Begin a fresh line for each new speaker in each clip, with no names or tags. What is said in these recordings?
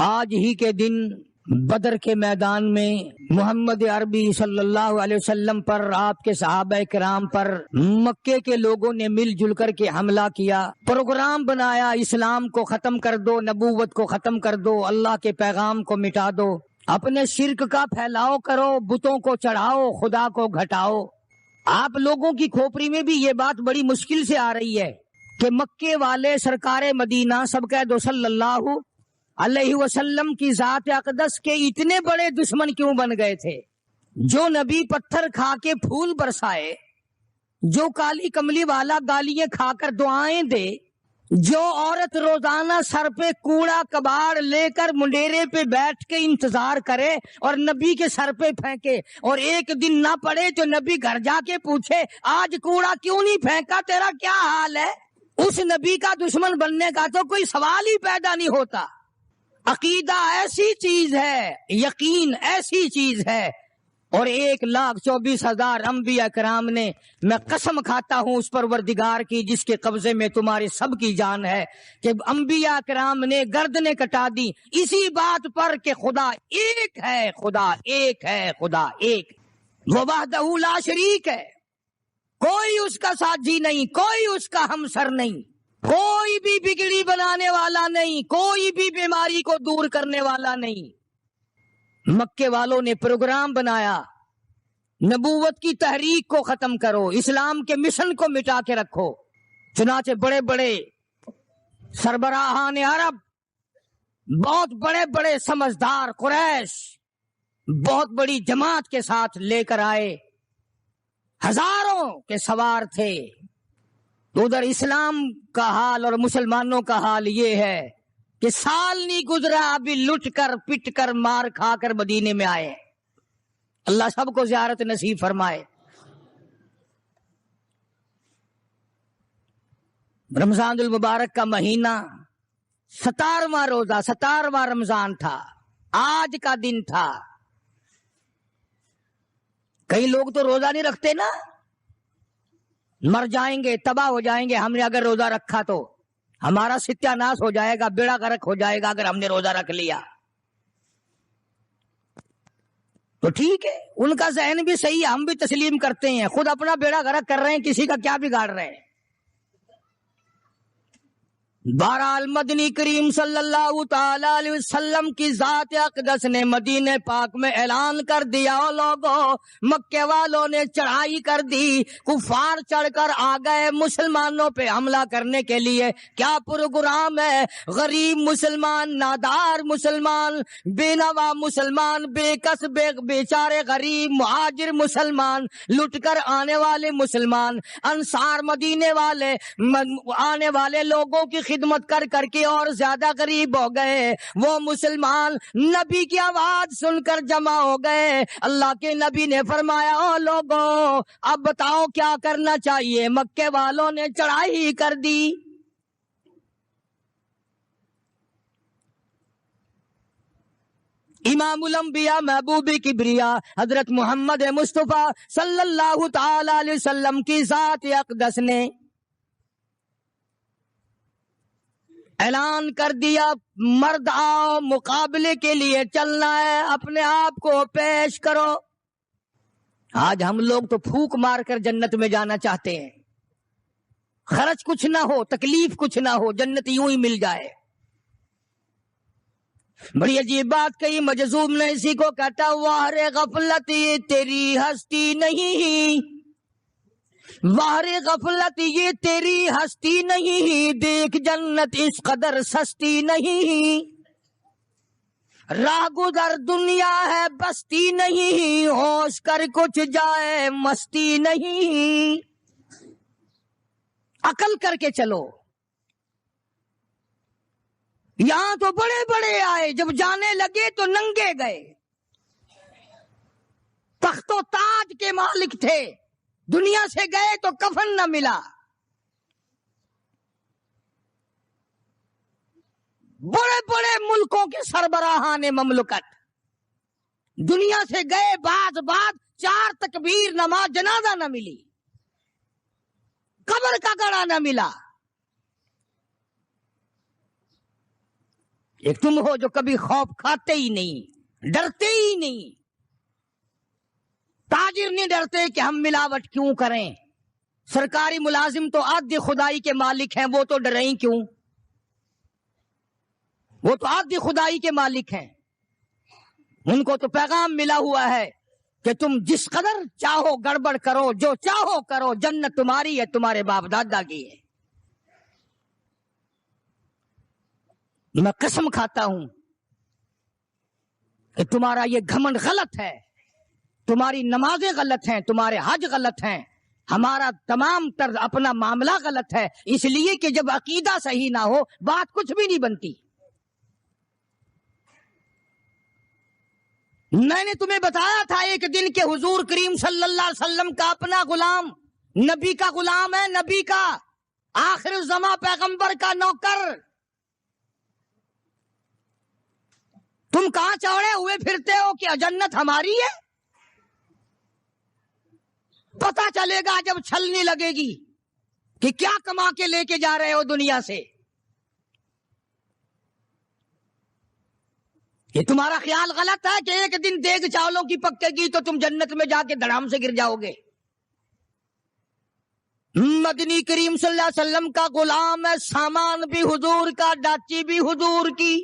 آج ہی کے دن بدر کے میدان میں محمد عربی صلی اللہ علیہ وسلم پر، آپ کے صحابہ کرام پر مکے کے لوگوں نے مل جل کر کے حملہ کیا، پروگرام بنایا، اسلام کو ختم کر دو، نبوت کو ختم کر دو، اللہ کے پیغام کو مٹا دو، اپنے شرک کا پھیلاؤ کرو، بتوں کو چڑھاؤ، خدا کو گھٹاؤ۔ آپ لوگوں کی کھوپڑی میں بھی یہ بات بڑی مشکل سے آ رہی ہے کہ مکے والے سرکار مدینہ سب کہہ دو صلی اللہ علیہ وسلم کی ذات اقدس کے اتنے بڑے دشمن کیوں بن گئے تھے؟ جو نبی پتھر کھا کے پھول برسائے، جو کالی کملی والا گالیاں کھا کر دعائیں دے، جو عورت روزانہ سر پہ کوڑا کباڑ لے کر منڈیرے پہ بیٹھ کے انتظار کرے اور نبی کے سر پہ پھینکے، اور ایک دن نہ پڑے تو نبی گھر جا کے پوچھے آج کوڑا کیوں نہیں پھینکا، تیرا کیا حال ہے؟ اس نبی کا دشمن بننے کا تو کوئی سوال ہی پیدا نہیں ہوتا۔ عقیدہ ایسی چیز ہے، یقین ایسی چیز ہے، اور 1,24,000 انبیاء کرام نے، میں قسم کھاتا ہوں اس پروردگار کی جس کے قبضے میں تمہاری سب کی جان ہے، کہ انبیاء کرام نے گردنیں کٹا دی اسی بات پر کہ خدا ایک ہے، خدا ایک ہے، خدا ایک، وہ وحدہ لا شریک ہے، کوئی اس کا ساتھی نہیں، کوئی اس کا ہمسر نہیں، کوئی بھی بگڑی بنانے والا نہیں، کوئی بھی بیماری کو دور کرنے والا نہیں۔ مکے والوں نے پروگرام بنایا، نبوت کی تحریک کو ختم کرو، اسلام کے مشن کو مٹا کے رکھو۔ چنانچہ بڑے بڑے سربراہان عرب، بہت بڑے بڑے سمجھدار قریش بہت بڑی جماعت کے ساتھ لے کر آئے، ہزاروں کے سوار تھے۔ ادھر اسلام کا حال اور مسلمانوں کا حال یہ ہے کہ سال نہیں گزرا ابھی لٹ کر پٹ کر مار کھا کر مدینے میں آئے۔ اللہ سب کو زیارت نصیب فرمائے۔ رمضان المبارک کا مہینہ 17واں روزہ، 17واں رمضان تھا، آج کا دن تھا۔ کئی لوگ تو روزہ نہیں رکھتے نا، مر جائیں گے، تباہ ہو جائیں گے۔ ہم نے اگر روزہ رکھا تو ہمارا ستیہ ناش ہو جائے گا، بیڑا غرق ہو جائے گا اگر ہم نے روزہ رکھ لیا۔ تو ٹھیک ہے، ان کا ذہن بھی صحیح ہے، ہم بھی تسلیم کرتے ہیں، خود اپنا بیڑا غرق کر رہے ہیں، کسی کا کیا بگاڑ رہے ہیں۔ بہرحال مدنی کریم صلی اللہ تعالی علیہ وسلم کی ذات اقدس نے مدینہ پاک میں اعلان کر دیا، لوگوں مکے والوں نے چڑھائی کر دی، کفار چڑھ کر آ گئے مسلمانوں پہ حملہ کرنے کے لیے۔ کیا پروگرام ہے؟ غریب مسلمان، نادار مسلمان، بے نوا مسلمان، بے کس بیچارے غریب مہاجر مسلمان، لٹ کر آنے والے مسلمان، انصار مدینے والے آنے والے لوگوں کی خدمت کر کر کے اور زیادہ غریب ہو گئے۔ وہ مسلمان نبی کی آواز سن کر جمع ہو گئے۔ اللہ کے نبی نے فرمایا، او لوگوں اب بتاؤ کیا کرنا چاہیے؟ مکے والوں نے چڑھائی کر دی۔ امام الانبیاء محبوب کبریا حضرت محمد مصطفیٰ صلی اللہ تعالی علیہ وسلم کی ذات اقدس نے اعلان کر دیا، مرد آؤ، مقابلے کے لیے چلنا ہے، اپنے آپ کو پیش کرو۔ آج ہم لوگ تو پھونک مار کر جنت میں جانا چاہتے ہیں، خرچ کچھ نہ ہو، تکلیف کچھ نہ ہو، جنت یوں ہی مل جائے۔ بڑی عجیب بات کہی مجذوب نے، اسی کو کہتا واہ رے غفلت یہ تیری ہستی نہیں، واہ غفلت یہ تیری ہستی نہیں، دیکھ جنت اس قدر سستی نہیں، راہ گزر دنیا ہے بستی نہیں، ہوش کر کچھ جائے مستی نہیں۔ عقل کر کے چلو، یہاں تو بڑے بڑے آئے، جب جانے لگے تو ننگے گئے، تخت و تاج کے مالک تھے، دنیا سے گئے تو کفن نہ ملا۔ بڑے بڑے ملکوں کے سربراہان مملکت دنیا سے گئے، بعد 4 تکبیر نماز جنازہ نہ ملی، قبر کا گڑا نہ ملا۔ ایک تم ہو جو کبھی خوف کھاتے ہی نہیں، ڈرتے ہی نہیں۔ تاجر نہیں ڈرتے کہ ہم ملاوٹ کیوں کریں، سرکاری ملازم تو آدھی خدائی کے مالک ہیں، وہ تو ڈریں کیوں، وہ تو آدھی خدائی کے مالک ہیں، ان کو تو پیغام ملا ہوا ہے کہ تم جس قدر چاہو گڑبڑ کرو، جو چاہو کرو، جنت تمہاری ہے، تمہارے باپ دادا کی ہے۔ میں قسم کھاتا ہوں کہ تمہارا یہ گھمنڈ غلط ہے، تمہاری نمازیں غلط ہیں، تمہارے حج غلط ہیں، ہمارا تمام طرز اپنا معاملہ غلط ہے، اس لیے کہ جب عقیدہ صحیح نہ ہو بات کچھ بھی نہیں بنتی۔ میں نے تمہیں بتایا تھا ایک دن کہ حضور کریم صلی اللہ علیہ وسلم کا اپنا غلام، نبی کا غلام ہے، نبی کا آخر الزماں پیغمبر کا نوکر، تم کہاں چوڑے ہوئے پھرتے ہو کہ جنت ہماری ہے؟ پتا چلے گا جب چھلنی لگے گی کہ کیا کما کے لے کے جا رہے ہو دنیا سے۔ یہ تمہارا خیال غلط ہے کہ ایک دن دیگ چاولوں کی پکے گی تو تم جنت میں جا کے دھڑام سے گر جاؤ گے۔ مدنی کریم صلی اللہ علیہ وسلم کا غلام ہے، سامان بھی حضور کا، ڈاچی بھی حضور کی۔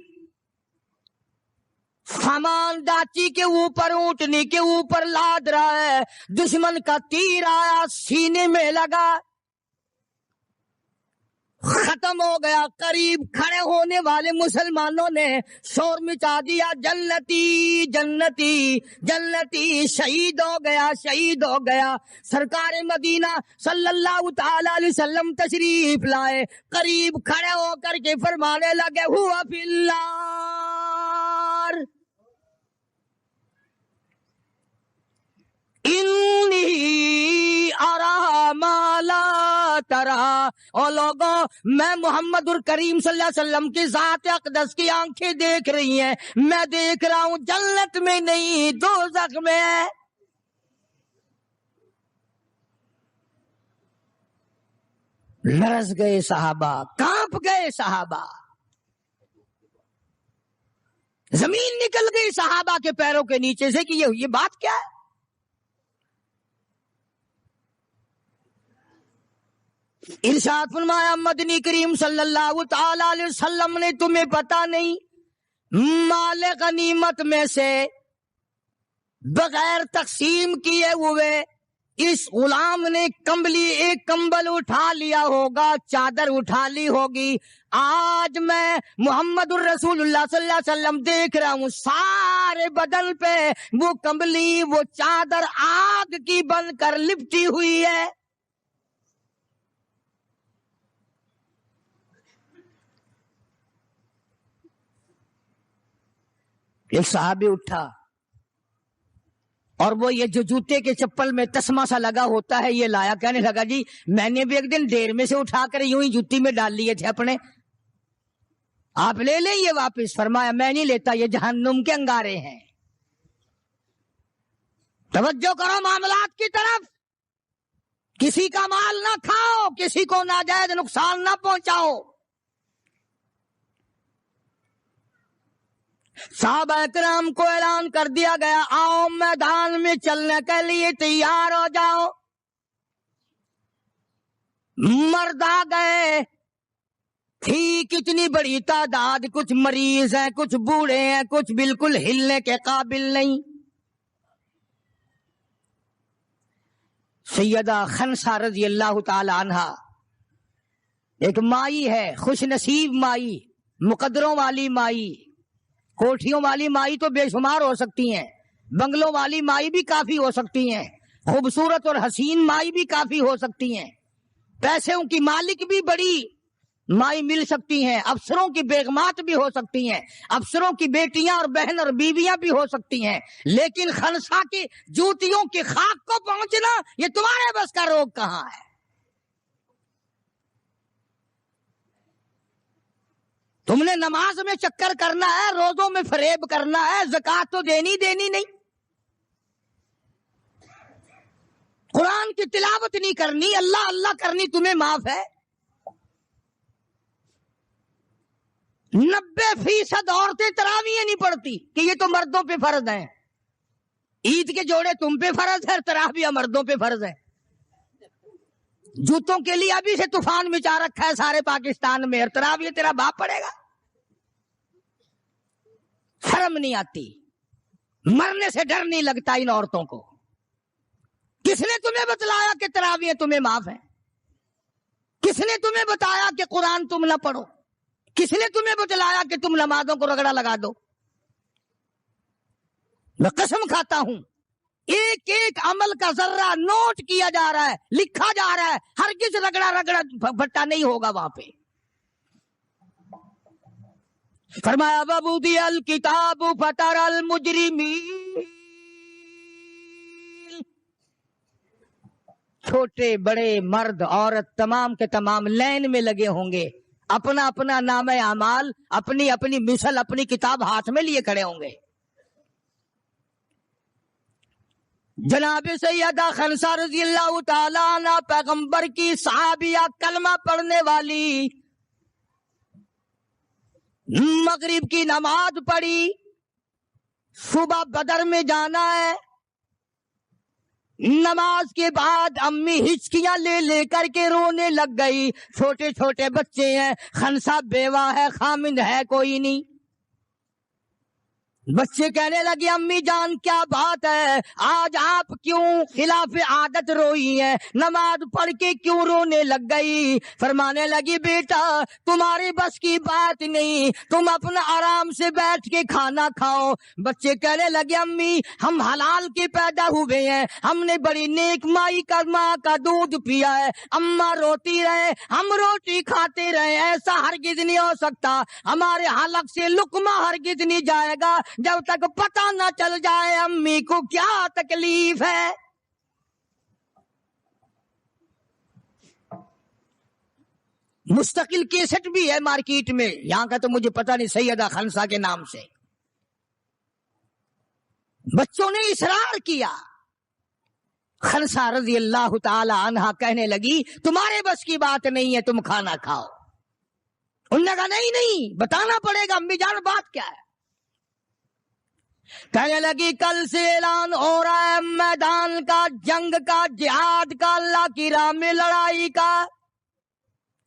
سامان ڈاچی کے اوپر، اونٹنی کے اوپر لاد رہا ہے، دشمن کا تیر آیا، سینے میں لگا، ختم ہو گیا۔ قریب کھڑے ہونے والے مسلمانوں نے شور مچا دیا، جنتی جنتی جنتی، شہید ہو گیا، شہید ہو گیا۔ سرکار مدینہ صلی اللہ تعالی علیہ وسلم تشریف لائے، قریب کھڑے ہو کر کے فرمانے لگے، ہوا فی النار انی ارا ما لا ترا۔ اور لوگوں، میں محمد الکریم صلی اللہ علیہ وسلم کی ذات اقدس کی آنکھیں دیکھ رہی ہیں، میں دیکھ رہا ہوں جنت میں نہیں دوزخ میں ہے۔ لرز گئے صحابہ، کانپ گئے صحابہ، زمین نکل گئی صحابہ کے پیروں کے نیچے سے کہ یہ بات کیا ہے۔ ارشاد فرمایا مدنی کریم صلی اللہ تعالی علیہ وسلم نے، تمہیں پتا نہیں مال غنیمت میں سے بغیر تقسیم کیے ہوئے اس غلام نے کمبلی، ایک کمبل اٹھا لیا ہوگا، چادر اٹھا لی ہوگی۔ آج میں محمد الرسول اللہ صلی اللہ علیہ وسلم دیکھ رہا ہوں سارے بدن پہ وہ کمبلی، وہ چادر آگ کی بن کر لپٹی ہوئی ہے۔ ایک صحابی اٹھا اور وہ یہ جو جوتے کے چپل میں تسمہ سا لگا ہوتا ہے یہ لایا، کہنے لگا جی میں نے بھی ایک دن ڈیر میں سے اٹھا کر یوں ہی جوتی میں ڈال لیے تھے اپنے، آپ لے لیں یہ واپس۔ فرمایا میں نہیں لیتا، یہ جہنم کے انگارے ہیں۔ توجہ کرو معاملات کی طرف، کسی کا مال نہ کھاؤ، کسی کو ناجائز نقصان نہ پہنچاؤ۔ صحابہ کرام کو اعلان کر دیا گیا، آؤ میدان میں چلنے کے لیے تیار ہو جاؤ۔ مرد آ گئے، تھی کتنی بڑی تعداد، کچھ مریض ہیں، کچھ بوڑھے ہیں، کچھ بالکل ہلنے کے قابل نہیں۔ سیدہ خنسا رضی اللہ تعالی عنہا ایک مائی ہے، خوش نصیب مائی، مقدروں والی مائی، کوٹھیوں والی مائی تو بے شمار ہو سکتی ہیں، بنگلوں والی مائی بھی کافی ہو سکتی ہیں، خوبصورت اور حسین مائی بھی کافی ہو سکتی ہیں، پیسوں کی مالک بھی بڑی مائی مل سکتی ہیں، افسروں کی بیگمات بھی ہو سکتی ہیں، افسروں کی بیٹیاں اور بہن اور بیویاں بھی ہو سکتی ہیں، لیکن خنسا کی جوتیوں کی خاک کو پہنچنا یہ تمہارے بس کا روگ کہاں ہے؟ تم نے نماز میں چکر کرنا ہے، روزوں میں فریب کرنا ہے، زکات تو دینی نہیں، قرآن کی تلاوت نہیں کرنی، اللہ اللہ کرنی تمہیں معاف ہے۔ 90% عورتیں تراویح نہیں پڑھتی کہ یہ تو مردوں پہ فرض ہیں. عید کے جوڑے تم پہ فرض ہے، تراویح مردوں پہ فرض ہے. جوتوں کے لیے ابھی سے طوفان مچا رکھا ہے سارے پاکستان میں، اور تراویح تیرا باپ پڑے گا. شرم نہیں آتی، مرنے سے ڈر نہیں لگتا ان عورتوں کو. کس نے تمہیں بتلایا کہ تراویح تمہیں معاف ہے؟ کس نے تمہیں بتایا کہ قرآن تم نہ پڑھو؟ کس نے تمہیں بتلایا کہ تم نمازوں کو رگڑا لگا دو؟ میں قسم کھاتا ہوں، ایک ایک عمل کا ذرہ نوٹ کیا جا رہا ہے، لکھا جا رہا ہے. ہرگز رگڑا بھٹا نہیں ہوگا وہاں پہ. فرمایا وَوُضِعَ الْكِتَابُ فَتَرَى الْمُجْرِمِينَ، چھوٹے بڑے مرد عورت تمام کے تمام لائن میں لگے ہوں گے، اپنا اپنا نام اعمال، اپنی اپنی مثل، اپنی کتاب ہاتھ میں لیے کھڑے ہوں گے. جناب سیدہ خنسا رضی اللہ تعالیٰ عنہ پیغمبر کی صحابیہ، کلمہ پڑھنے والی، مغرب کی نماز پڑھی، صبح بدر میں جانا ہے. نماز کے بعد امی ہچکیاں لے لے کر کے رونے لگ گئی. چھوٹے چھوٹے بچے ہیں، خنسا بیوہ ہے، خامند ہے کوئی نہیں. بچے کہنے لگے امی جان کیا بات ہے، آج آپ کیوں خلاف عادت روئی ہیں، نماز پڑھ کے کیوں رونے لگ گئی؟ فرمانے لگی بیٹا تمہاری بس کی بات نہیں، تم اپنا آرام سے بیٹھ کے کھانا کھاؤ. بچے کہنے لگے امی ہم حلال کے پیدا ہوئے ہیں، ہم نے بڑی نیک مائی کا ماں کا دودھ پیا ہے، اماں روتی رہے ہم روٹی کھاتے رہے، ایسا ہرگز نہیں ہو سکتا. ہمارے حلق سے لقمہ ہرگز نہیں جائے گا جب تک پتہ نہ چل جائے امی کو کیا تکلیف ہے. مستقل کیسٹ بھی ہے مارکیٹ میں، یہاں کا تو مجھے پتہ نہیں، سیدہ خنسا کے نام سے. بچوں نے اصرار کیا. خنسا رضی اللہ تعالی عنہا کہنے لگی تمہارے بس کی بات نہیں ہے، تم کھانا کھاؤ. انہوں نے کہا نہیں بتانا پڑے گا امی جان بات کیا ہے. کہنے لگی کل سے اعلان ہو رہا ہے میدان کا، جنگ کا، جہاد کا، اللہ کی راہ میں لڑائی کا.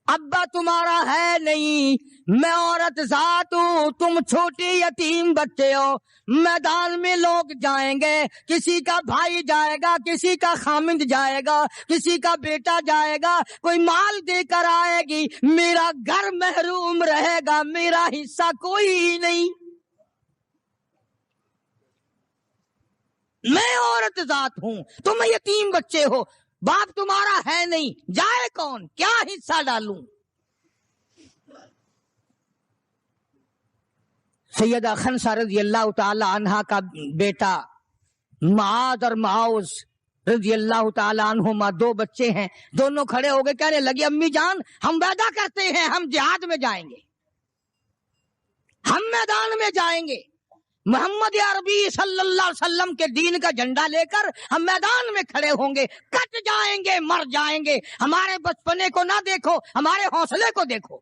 ابا تمہارا ہے نہیں، میں عورت ذات ہوں، تم چھوٹے یتیم بچے ہو. میدان میں لوگ جائیں گے، کسی کا بھائی جائے گا، کسی کا خامند جائے گا، کسی کا بیٹا جائے گا، کوئی مال دے کر آئے گی، میرا گھر محروم رہے گا، میرا حصہ کوئی ہی نہیں. میں عورت ذات ہوں، تم یتیم بچے ہو، باپ تمہارا ہے نہیں، جائے کون، کیا حصہ ڈالوں. سیدہ خنسا رضی اللہ تعالی عنہا کا بیٹا معاذ اور معاوذ رضی اللہ تعالی عنہما، دو بچے ہیں، دونوں کھڑے ہو گئے، کہنے لگے امی جان ہم وعدہ کرتے ہیں ہم جہاد میں جائیں گے، ہم میدان میں جائیں گے، محمد عربی صلی اللہ علیہ وسلم کے دین کا جھنڈا لے کر ہم میدان میں کھڑے ہوں گے، کٹ جائیں گے، مر جائیں گے. ہمارے بچپنے کو نہ دیکھو، ہمارے حوصلے کو دیکھو.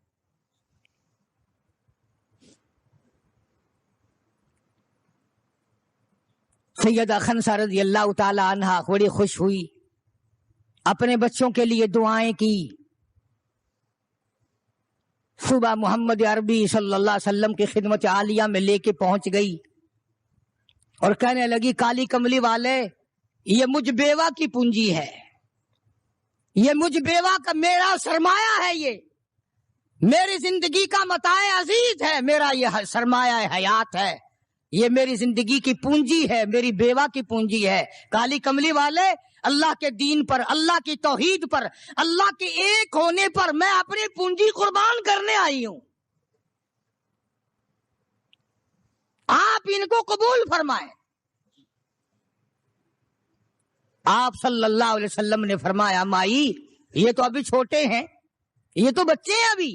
سیدہ خنسا رضی اللہ تعالی عنہا بڑی خوش ہوئی، اپنے بچوں کے لیے دعائیں کی. صبح محمد عربی صلی اللہ علیہ وسلم کی خدمت عالیہ میں لے کے پہنچ گئی اور کہنے لگی کالی کملی والے یہ مجھ بیوہ کی پونجی ہے، یہ مجھ بیوہ کا میرا سرمایہ ہے، یہ میری زندگی کا متاع عزیز ہے، میرا یہ سرمایہ حیات ہے، یہ میری زندگی کی پونجی ہے، میری بیوہ کی پونجی ہے. کالی کملی والے اللہ کے دین پر، اللہ کی توحید پر، اللہ کے ایک ہونے پر میں اپنی پونجی قربان کرنے آئی ہوں، آپ ان کو قبول فرمائیں. آپ صلی اللہ علیہ وسلم نے فرمایا مائی یہ تو ابھی چھوٹے ہیں، یہ تو بچے ہیں ابھی.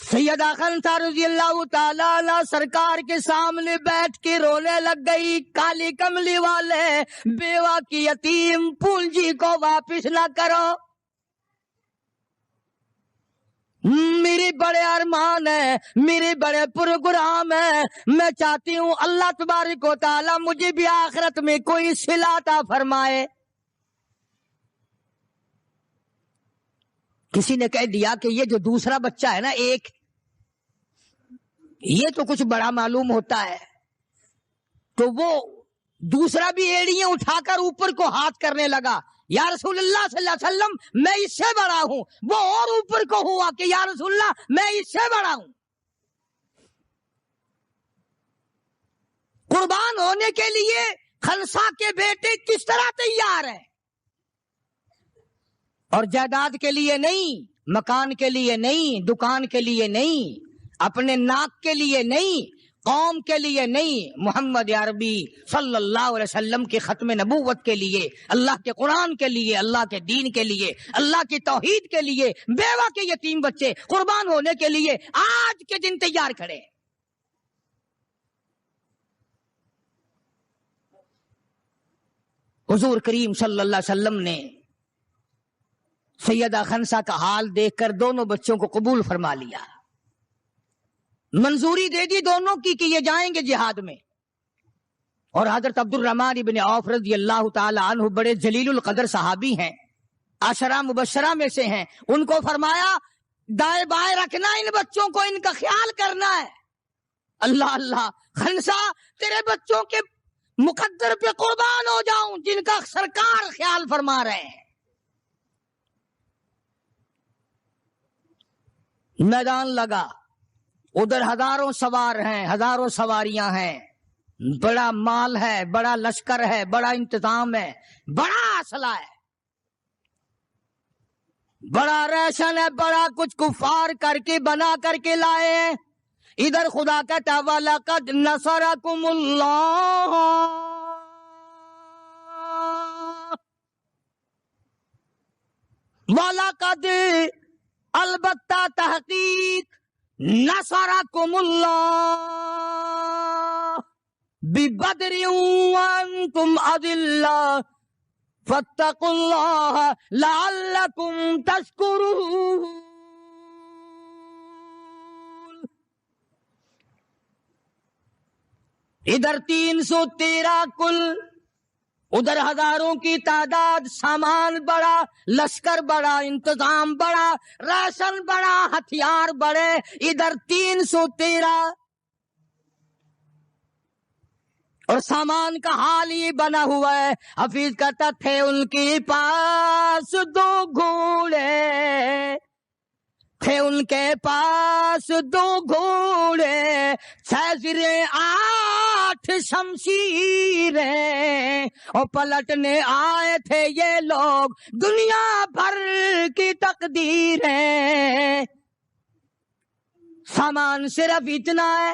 سیدہ خنسا رضی اللہ تعالیٰ عنہ سرکار کے سامنے بیٹھ کے رونے لگ گئی. کالی کملی والے بیوہ کی یتیم پونجی کو واپس نہ کرو، میرے بڑے ارمان ہیں، میرے بڑے پروگرام ہیں، میں چاہتی ہوں اللہ تبارک و تعالی مجھے بھی آخرت میں کوئی صلہ عطا فرمائے۔ کسی نے کہہ دیا کہ یہ جو دوسرا بچہ ہے نا ایک، یہ تو کچھ بڑا معلوم ہوتا ہے، تو وہ دوسرا بھی ایڑیاں اٹھا کر اوپر کو ہاتھ کرنے لگا، یا رسول اللہ صلی اللہ علیہ وسلم میں اس سے بڑا ہوں۔ وہ اور اوپر کو ہوا کہ یا رسول اللہ میں اس سے بڑا ہوں۔ قربان ہونے کے لیے خنسا کے بیٹے کس طرح تیار ہیں، اور جائیداد کے لیے نہیں، مکان کے لیے نہیں، دکان کے لیے نہیں، اپنے ناک کے لیے نہیں، قوم کے لیے نہیں، محمد عربی صلی اللہ علیہ وسلم کے ختم نبوت کے لیے، اللہ کے قرآن کے لیے، اللہ کے دین کے لیے، اللہ کی توحید کے لیے، بیوہ کے یتیم بچے قربان ہونے کے لیے آج کے دن تیار کھڑے۔ حضور کریم صلی اللہ علیہ وسلم نے سیدہ خنسا کا حال دیکھ کر دونوں بچوں کو قبول فرما لیا، منظوری دے دی دونوں کی کہ یہ جائیں گے جہاد میں۔ اور حضرت عبد الرحمن ابن عوف رضی اللہ تعالی عنہ بڑے جلیل القدر صحابی ہیں، عشرہ مبشرہ میں سے ہیں، ان کو فرمایا دائیں بائیں رکھنا، ان بچوں کو ان کا خیال کرنا ہے۔ اللہ اللہ، خنسا تیرے بچوں کے مقدر پہ قربان ہو جاؤں جن کا سرکار خیال فرما رہے ہیں۔ میدان لگا، ادھر ہزاروں سوار ہیں، ہزاروں سواریاں ہیں، بڑا مال ہے، بڑا لشکر ہے، بڑا انتظام ہے، بڑا اسلحہ ہے، بڑا ریشن ہے، بڑا کچھ کفار کر کے بنا کر کے لائے ہیں۔ ادھر خدا کہتا وَلَقَدْ نَصَرَكُمُ اللَّهُ، وَلَقَدْ البتہ تحقیق نصرکم اللہ ببدر وانتم اذلہ فاتقوا اللہ لعلکم تشکرون۔ ادھر 313 کل، ادھر ہزاروں کی تعداد، سامان بڑا، لشکر بڑا، انتظام بڑا، راشن بڑا، ہتھیار بڑے، ادھر 313، اور سامان کا حال یہ بنا ہوا ہے۔ حفیظ کہتا تھے ان کے پاس 2 گھوڑے، تھے ان کے پاس 2 گھوڑے، 6 زریں 8 شمشیریں، اور پلٹنے آئے تھے یہ لوگ دنیا بھر کی تقدیریں۔ سامان صرف اتنا ہے،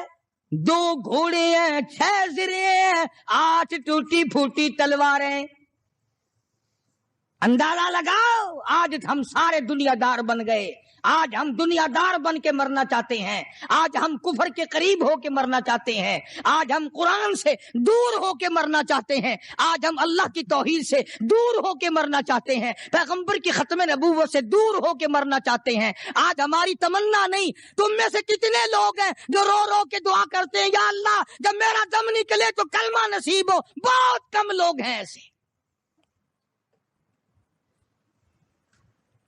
2 گھوڑے ہیں، 6 زریں ہیں، 8 ٹوٹی پھوٹی تلواریں۔ اندازہ لگاؤ، آج ہم سارے دنیا دار بن گئے، آج ہم دنیا دار بن کے مرنا چاہتے ہیں، آج ہم کفر کے قریب ہو کے مرنا چاہتے ہیں، آج ہم قرآن سے دور ہو کے مرنا چاہتے ہیں، آج ہم اللہ کی توحید سے دور ہو کے مرنا چاہتے ہیں، پیغمبر کی ختم نبوت سے دور ہو کے مرنا چاہتے ہیں۔ آج ہماری تمنا نہیں، تم میں سے کتنے لوگ ہیں جو رو رو کے دعا کرتے ہیں یا اللہ جب میرا دم نکلے تو کلمہ نصیب ہو؟ بہت کم لوگ ہیں ایسے۔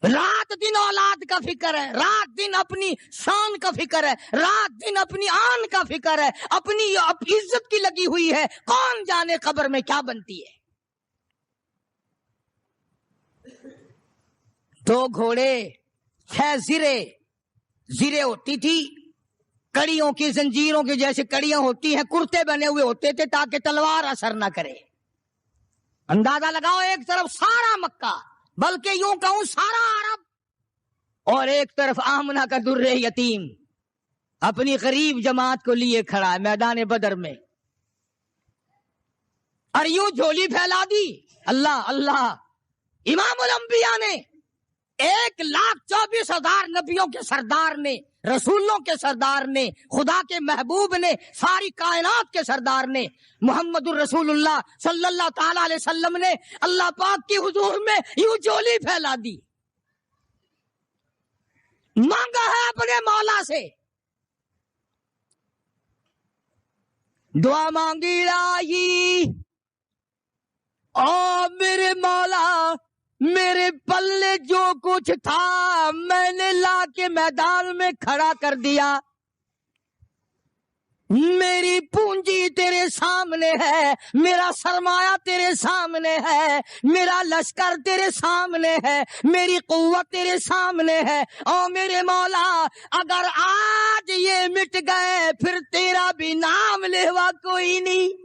رات دن اولاد کا فکر ہے، رات دن اپنی شان کا فکر ہے، رات دن اپنی آن کا فکر ہے، اپنی عزت کی لگی ہوئی ہے، کون جانے قبر میں کیا بنتی ہے۔ 2 گھوڑے، 6 زرے ہوتی تھی، کڑیوں کی زنجیروں کی جیسے کڑیاں ہوتی ہیں، کرتے بنے ہوئے ہوتے تھے تاکہ تلوار اثر نہ کرے۔ اندازہ لگاؤ، ایک طرف سارا مکہ، بلکہ یوں کہوں سارا عرب، اور ایک طرف آمنہ کا در یتیم اپنی غریب جماعت کو لیے کھڑا ہے میدان بدر میں، اور یوں جھولی پھیلا دی۔ اللہ اللہ، امام الانبیاء نے 1,24,000 نبیوں کے سردار نے، رسولوں کے سردار نے، خدا کے محبوب نے، ساری کائنات کے سردار نے، محمد الرسول اللہ صلی اللہ تعالی علیہ وسلم نے اللہ پاک کی حضور میں یوں جھولی پھیلا دی۔ مانگا ہے اپنے مولا سے، دعا مانگی لائی، او میرے مولا میرے پلے جو کچھ تھا میں نے لا کے میدان میں کھڑا کر دیا، میری پونجی تیرے سامنے ہے، میرا سرمایہ تیرے سامنے ہے، میرا لشکر تیرے سامنے ہے، میری قوت تیرے سامنے ہے، او میرے مولا اگر آج یہ مٹ گئے پھر تیرا بھی نام لیوا کوئی نہیں۔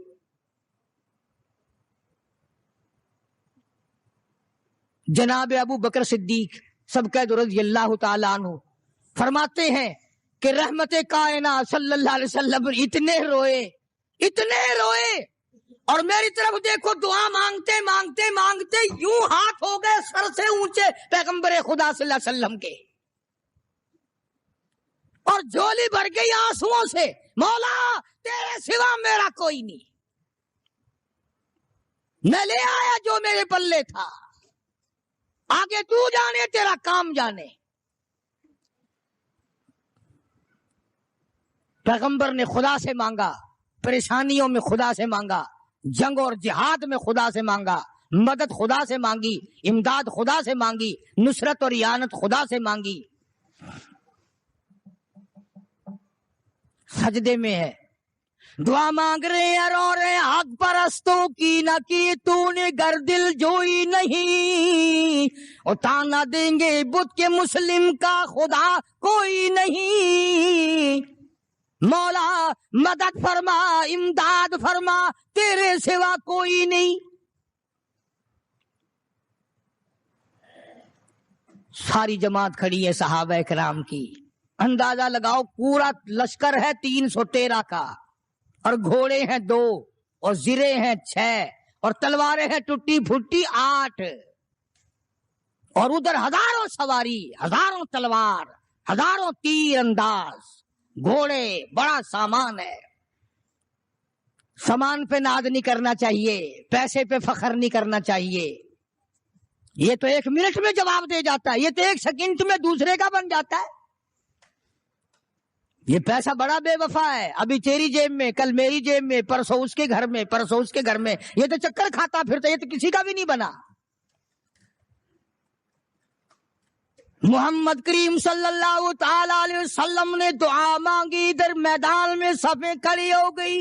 جناب ابو بکر صدیق سبقہ رضی اللہ تعالیٰ عنہ فرماتے ہیں کہ رحمت کائنات صلی اللہ علیہ وسلم اتنے روئے اور میری طرف دیکھو، دعا مانگتے مانگتے مانگتے یوں ہاتھ ہو گئے سر سے اونچے پیغمبر خدا صلی اللہ علیہ وسلم کے، اور جھولی بھر گئی آنسوؤں سے، مولا تیرے سوا میرا کوئی نہیں، میں لے آیا جو میرے پلے تھا، آگے تو جانے تیرا کام جانے۔ پیغمبر نے خدا سے مانگا، پریشانیوں میں خدا سے مانگا، جنگ اور جہاد میں خدا سے مانگا، مدد خدا سے مانگی، امداد خدا سے مانگی، نصرت اور اعانت خدا سے مانگی۔ سجدے میں ہے، دعا مانگ رہے ہیں، رو رہے ہیں، حق پرستوں کی نہ کی تو نے گر دل جوئی نہیں، اور تانا دیں گے بت کے مسلم کا خدا کوئی نہیں، مولا مدد فرما امداد فرما تیرے سوا کوئی نہیں۔ ساری جماعت کھڑی ہے صحابہ کرام کی، اندازہ لگاؤ پورا لشکر ہے 313 کا، اور گھوڑے ہیں 2 اور زرے ہیں 6 اور تلواریں ہیں ٹوٹی پھوٹی 8، اور ادھر ہزاروں سواری، ہزاروں تلوار، ہزاروں تیر انداز، گھوڑے، بڑا سامان ہے۔ سامان پہ ناز نہیں کرنا چاہیے، پیسے پہ فخر نہیں کرنا چاہیے، یہ تو 1 منٹ میں جواب دے جاتا ہے، یہ تو 1 سیکنڈ میں دوسرے کا بن جاتا ہے۔ یہ پیسہ بڑا بے وفا ہے، ابھی تیری جیب میں، کل میری جیب میں، پرسوں اس کے گھر میں، پرسوں اس کے گھر میں، یہ تو چکر کھاتا پھرتا، یہ تو کسی کا بھی نہیں بنا۔ محمد کریم صلی اللہ تعالی علیہ وسلم نے دعا مانگی، ادھر میدان میں صفیں کھڑی ہو گئی۔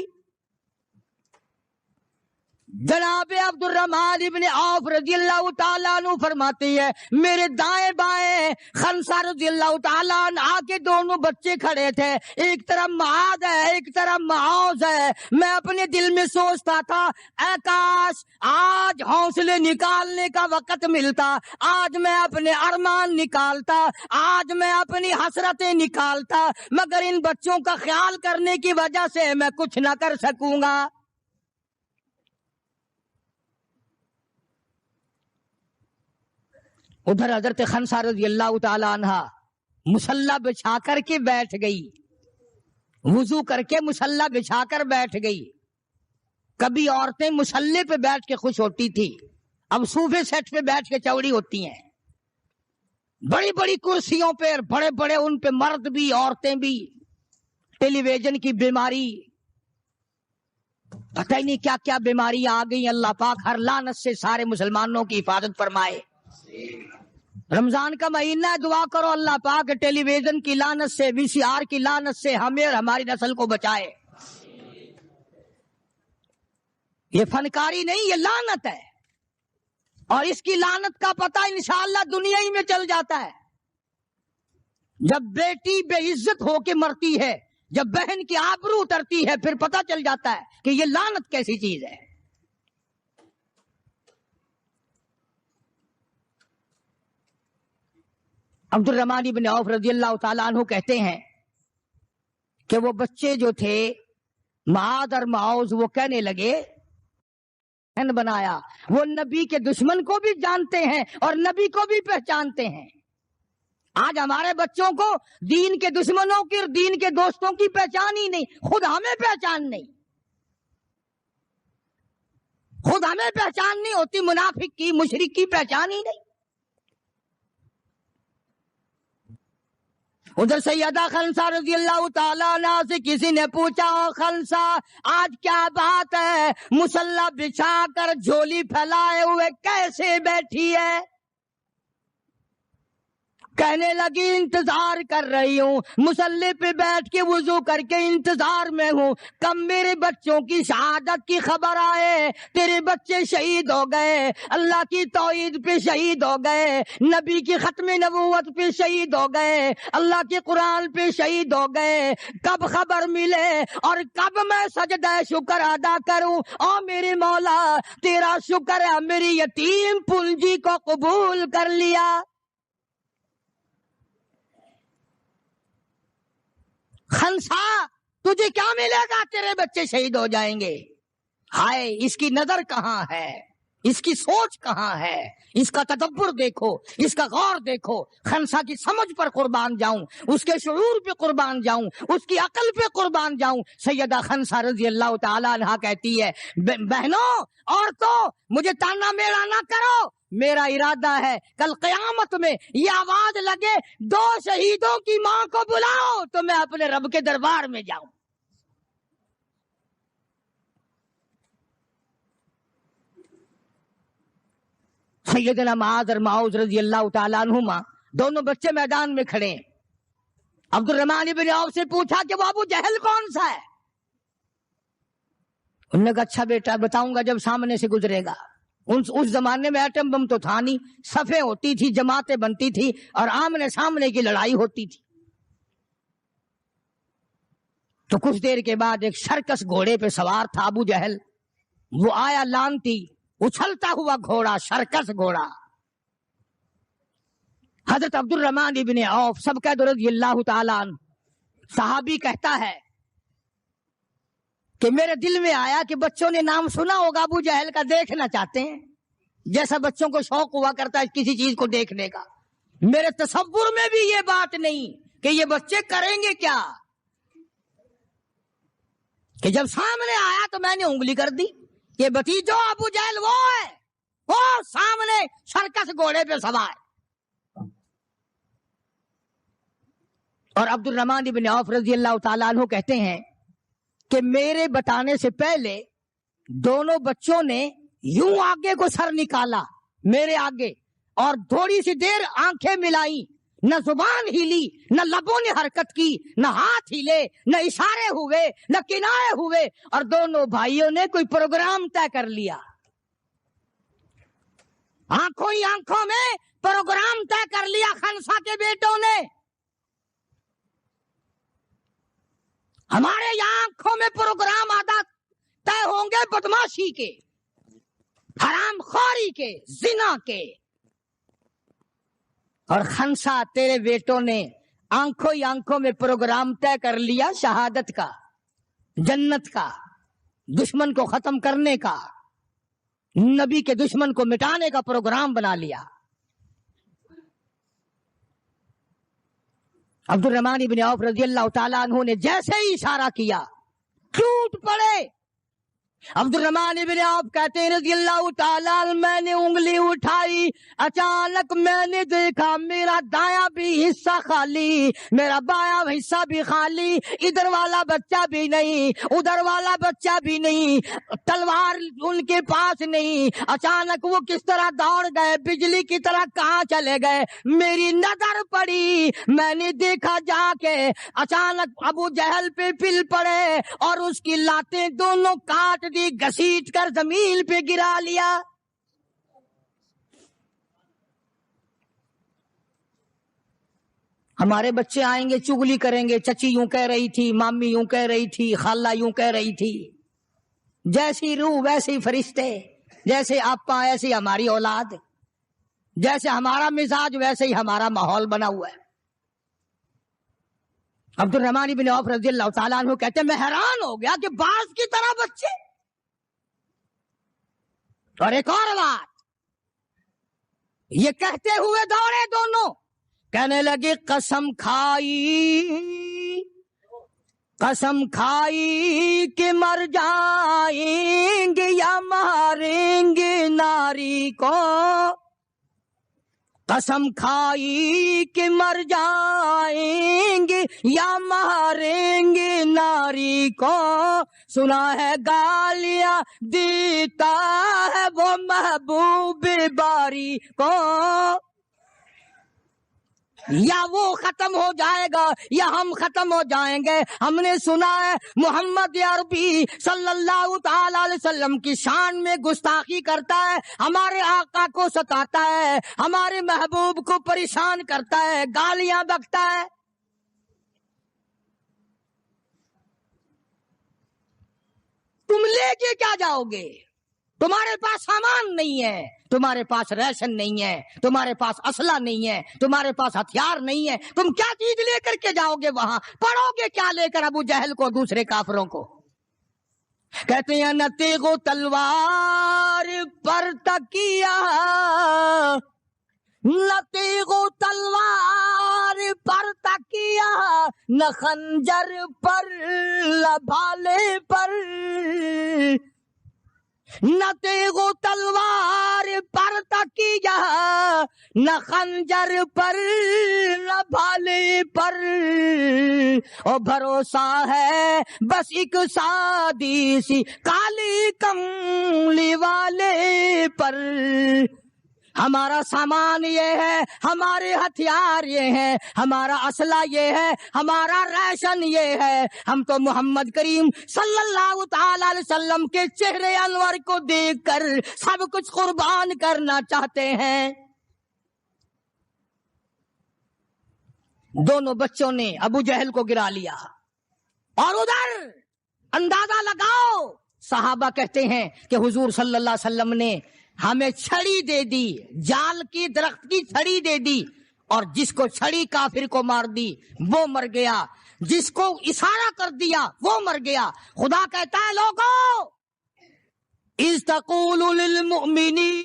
جناب عبد الرحمن ابن عوف رضی اللہ تعالیٰ عنہ فرماتے ہیں میرے دائیں بائیں خنسا رضی اللہ تعالیٰ عنہ کے دونوں بچے کھڑے تھے، ایک طرف معاذ ہے ایک طرف معوذ ہے۔ میں اپنے دل میں سوچتا تھا اے کاش آج حوصلے نکالنے کا وقت ملتا، آج میں اپنے ارمان نکالتا، آج میں اپنی حسرتیں نکالتا، مگر ان بچوں کا خیال کرنے کی وجہ سے میں کچھ نہ کر سکوں گا۔ ادھر حضرت خنسا رضی اللہ تعالی عنہ مصلی بچھا کر کے بیٹھ گئی، وضو کر کے مصلی بچھا کر بیٹھ گئی۔ کبھی عورتیں مصلی پہ بیٹھ کے خوش ہوتی تھی، اب صوفے سیٹ پہ بیٹھ کے چوڑی ہوتی ہیں، بڑی بڑی کرسیوں پہ، بڑے بڑے ان پہ مرد بھی عورتیں بھی۔ ٹیلی ویژن کی بیماری، پتہ ہی نہیں کیا کیا بیماری آ گئی، اللہ پاک ہر لعنت سے سارے مسلمانوں کی حفاظت فرمائے۔ رمضان کا مہینہ ہے، دعا کرو اللہ پاک ٹیلی ویژن کی لعنت سے، وی سی آر کی لعنت سے ہمیں اور ہماری نسل کو بچائے۔ یہ فنکاری نہیں، یہ لعنت ہے، اور اس کی لعنت کا پتہ انشاءاللہ دنیا ہی میں چل جاتا ہے۔ جب بیٹی بے عزت ہو کے مرتی ہے، جب بہن کی آبرو اترتی ہے، پھر پتہ چل جاتا ہے کہ یہ لعنت کیسی چیز ہے۔ عبد الرحمن بن عوف رضی اللہ تعالیٰ عنہ کہتے ہیں کہ وہ بچے جو تھے معاذ اور معوذ، وہ کہنے لگے بنایا، وہ نبی کے دشمن کو بھی جانتے ہیں اور نبی کو بھی پہچانتے ہیں۔ آج ہمارے بچوں کو دین کے دشمنوں کی اور دین کے دوستوں کی پہچان ہی نہیں، خود ہمیں پہچان نہیں، خود ہمیں پہچان نہیں ہوتی، منافق کی مشرک کی پہچان ہی نہیں۔ ادھر سیدہ خنسا رضی اللہ تعالیٰ عنہ سے کسی نے پوچھا، او خنسا آج کیا بات ہے، مصلی بچھا کر جھولی پھیلائے ہوئے کیسے بیٹھی ہے؟ کہنے لگی انتظار کر رہی ہوں، مصلی پہ بیٹھ کے وضو کر کے انتظار میں ہوں، کب میرے بچوں کی شہادت کی خبر آئے، تیرے بچے شہید ہو گئے، اللہ کی توحید پہ شہید ہو گئے، نبی کی ختم نبوت پہ شہید ہو گئے، اللہ کے قرآن پہ شہید ہو گئے، کب خبر ملے اور کب میں سجدہ شکر ادا کروں؟ او میرے مولا تیرا شکر ہے میری یتیم پونجی کو قبول کر لیا۔ خنسا تجھے کیا ملے گا، تیرے بچے شہید ہو جائیں گے۔ ہائے اس کی نظر کہاں ہے، اس کی سوچ کہاں ہے، اس کا تدبر دیکھو، اس کا غور دیکھو۔ خنسا کی سمجھ پر قربان جاؤں، اس کے شعور پہ قربان جاؤں، اس کی عقل پہ قربان جاؤں۔ سیدہ خنسا رضی اللہ تعالیٰ عنہا کہتی ہے، بہنوں عورتوں مجھے تانا میرا نہ کرو، میرا ارادہ ہے کل قیامت میں یہ آواز لگے 2 شہیدوں کی ماں کو بلاؤ تو میں اپنے رب کے دربار میں جاؤں۔ سیدنا معاذ اور معوذ رضی اللہ تعالیٰ عنہما دونوں بچے میدان میں کھڑے ہیں۔ عبد الرحمن بن عوف سے پوچھا کہ وہ ابو جہل کون سا ہے؟ انہوں نے کہا اچھا بیٹا بتاؤں گا جب سامنے سے گزرے گا۔ اس زمانے میں ایٹم بم تو تھا نہیں، صفیں ہوتی تھی، جماعتیں بنتی تھی اور آمنے سامنے کی لڑائی ہوتی تھی۔ تو کچھ دیر کے بعد ایک سرکس گھوڑے پہ سوار تھا ابو جہل، وہ آیا لانتی اچھلتا ہوا گھوڑا، سرکس گھوڑا۔ حضرت عبد الرحمن ابن عوف سب کا رضی اللہ تعالیٰ عنہ صحابی کہتا ہے کہ میرے دل میں آیا کہ بچوں نے نام سنا ہوگا ابو جہل کا، دیکھنا چاہتے ہیں، جیسا بچوں کو شوق ہوا کرتا ہے کسی چیز کو دیکھنے کا۔ میرے تصور میں بھی یہ بات نہیں کہ یہ بچے کریں گے کیا، کہ جب سامنے آیا تو میں نے انگلی کر دی کہ بھتیجو ابو جہل وہ ہے، وہ سامنے سرکس گھوڑے پہ سوار۔ اور عبد الرحمن بن عوف رضی اللہ تعالیٰ عنہ کہتے ہیں کہ میرے بتانے سے پہلے دونوں بچوں نے یوں آگے کو سر نکالا میرے آگے اور تھوڑی سی دیر آنکھیں ملائی، نہ زبان ہلی، نہ لبوں نے حرکت کی، نہ ہاتھ ہلے، نہ اشارے ہوئے، نہ کنائے ہوئے، اور دونوں بھائیوں نے کوئی پروگرام طے کر لیا۔ آنکھوں ہی آنکھوں میں پروگرام طے کر لیا خنسا کے بیٹوں نے۔ ہمارے یہاں آنکھوں میں پروگرام آدھا طے ہوں گے بدماشی کے، حرام خوری کے، زنا کے، اور خنسا تیرے بیٹوں نے آنکھوں ہی آنکھوں میں پروگرام طے کر لیا شہادت کا، جنت کا، دشمن کو ختم کرنے کا، نبی کے دشمن کو مٹانے کا پروگرام بنا لیا۔ عبد الرحمن بن عوف رضی اللہ تعالیٰ عنہ نے جیسے ہی اشارہ کیا ٹوٹ پڑے۔ عبد الرحمن بن عوف کہتے ہیں رضی اللہ تعالیٰ عنہ میں نے انگلی اٹھائی، اچانک میں نے دیکھا میرا دایاں بھی حصہ خالی، میرا بایاں حصہ بھی خالی، ادھر والا بچہ بھی نہیں، ادھر والا بچہ بھی نہیں، تلوار ان کے پاس نہیں۔ اچانک وہ کس طرح دوڑ گئے، بجلی کی طرح کہاں چلے گئے، میری نظر پڑی، میں نے دیکھا جا کے اچانک ابو جہل پہ پل پڑے اور اس کی لاتیں دونوں کاٹ دی، گھسیٹ کر زمین پہ گرا لیا۔ ہمارے بچے آئیں گے چگلی کریں گے، چچی یوں کہہ رہی تھی، مامی یوں کہہ رہی تھی، خالہ یوں کہہ رہی تھی، جیسی روح ویسے ہی فرشتے، جیسے آپا ایسی ہماری اولاد، جیسے ہمارا مزاج ویسے ہی ہمارا ماحول بنا ہوا ہے۔ عبد الرحمن بن عوف رضی اللہ تعالیٰ عنہ کہتے ہیں میں حیران ہو گیا کہ باز کی طرح بچے۔ اور ایک اور بات، یہ کہتے ہوئے دوڑے دونوں، کہنے لگے قسم کھائی کہ مر جائیں گے یا ماریں گے ناری کو، قسم کھائی کہ مر جائیں گے یا ماریں گے ناری کو، سنا ہے گالیاں دیتا ہے وہ محبوب باری کو، یا وہ ختم ہو جائے گا یا ہم ختم ہو جائیں گے۔ ہم نے سنا ہے محمد عربی صلی اللہ تعالی علیہ وسلم کی شان میں گستاخی کرتا ہے، ہمارے آقا کو ستاتا ہے، ہمارے محبوب کو پریشان کرتا ہے، گالیاں بکتا ہے۔ تم لے کے کیا جاؤ گے؟ تمہارے پاس سامان نہیں ہے، تمہارے پاس ریشن نہیں ہے، تمہارے پاس اسلحہ نہیں ہے، تمہارے پاس ہتھیار نہیں ہے، تم کیا چیز لے کر کے جاؤ گے وہاں؟ پڑھو گے کیا لے کر ابو جہل کو، دوسرے کافروں کو؟ کہتے ہیں نہ تیغ و تلوار پر تکیہ، نہ تیغ و تلوار پر تکیہ، نہ خنجر پر نہ بھالے پر، نہ تیغ و تلوار پر تکیہ، نہ خنجر پر نہ بھالے پر، اور بھروسہ ہے بس ایک سادی سی کالی کملی والے پر۔ ہمارا سامان یہ ہے، ہمارے ہتھیار یہ ہیں، ہمارا اسلحہ یہ ہے، ہمارا ریشن یہ ہے۔ ہم تو محمد کریم صلی اللہ تعالی علیہ وسلم کے چہرے انور کو دیکھ کر سب کچھ قربان کرنا چاہتے ہیں۔ دونوں بچوں نے ابو جہل کو گرا لیا، اور ادھر اندازہ لگاؤ، صحابہ کہتے ہیں کہ حضور صلی اللہ علیہ وسلم نے ہمیں چھڑی دے دی، جال کی درخت کی چھڑی دے دی، اور جس کو چھڑی کافر کو مار دی وہ مر گیا، جس کو اشارہ کر دیا وہ مر گیا۔ خدا کہتا ہے لوگوں، اذ تقول للمؤمنین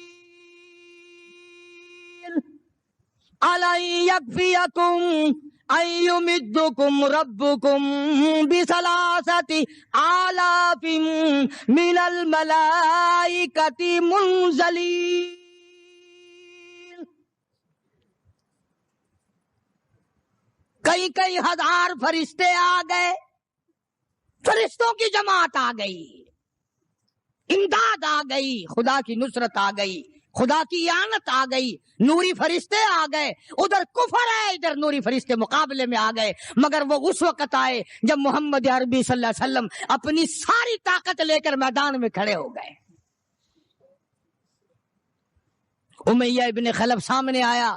أَلَنْ يَكْفِيَكُمْ أَنْ يُمِدَّكُمْ رَبُّكُمْ بِثَلَاثَةِ آلَافٍ مِنَ الْمَلَائِكَةِ مُنْزَلِينَ۔ کئی ہزار فرشتے آ گئے، فرشتوں کی جماعت آ گئی، امداد آ گئی، خدا کی نصرت آ گئی، خدا کی اعانت آ گئی، نوری فرشتے آ گئے۔ ادھر کفر ہے، ادھر نوری فرشتے مقابلے میں آ گئے، مگر وہ اس وقت آئے جب محمد عربی صلی اللہ علیہ وسلم اپنی ساری طاقت لے کر میدان میں کھڑے ہو گئے۔ امیہ ابن خلف سامنے آیا،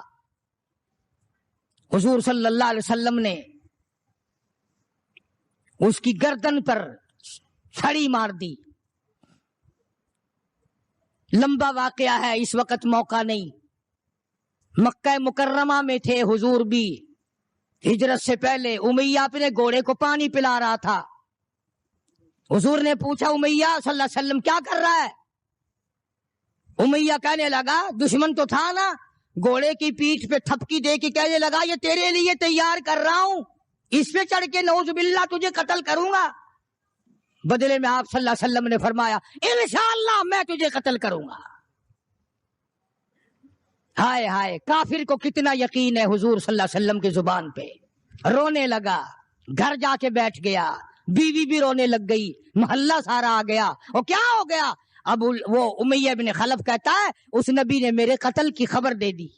حضور صلی اللہ علیہ وسلم نے اس کی گردن پر چھڑی مار دی۔ لمبا واقعہ ہے، اس وقت موقع نہیں۔ مکہ مکرمہ میں تھے حضور بھی، ہجرت سے پہلے امیہ اپنے گھوڑے کو پانی پلا رہا تھا۔ حضور نے پوچھا امیہ صلی اللہ علیہ وسلم کیا کر رہا ہے؟ امیہ کہنے لگا، دشمن تو تھا نا، گھوڑے کی پیٹھ پہ تھپکی دے کے کہنے لگا یہ تیرے لیے تیار کر رہا ہوں، اس پہ چڑھ کے نعوذ باللہ تجھے قتل کروں گا۔ بدلے میں آپ صلی اللہ علیہ وسلم نے فرمایا انشاءاللہ میں تجھے قتل کروں گا۔ ہائے ہائے، کافر کو کتنا یقین ہے حضور صلی اللہ علیہ وسلم کی زبان پہ۔ رونے لگا، گھر جا کے بیٹھ گیا، بیوی بھی رونے لگ گئی، محلہ سارا آ گیا۔ اور کیا ہو گیا؟ اب وہ امیہ بن خلف کہتا ہے اس نبی نے میرے قتل کی خبر دے دی۔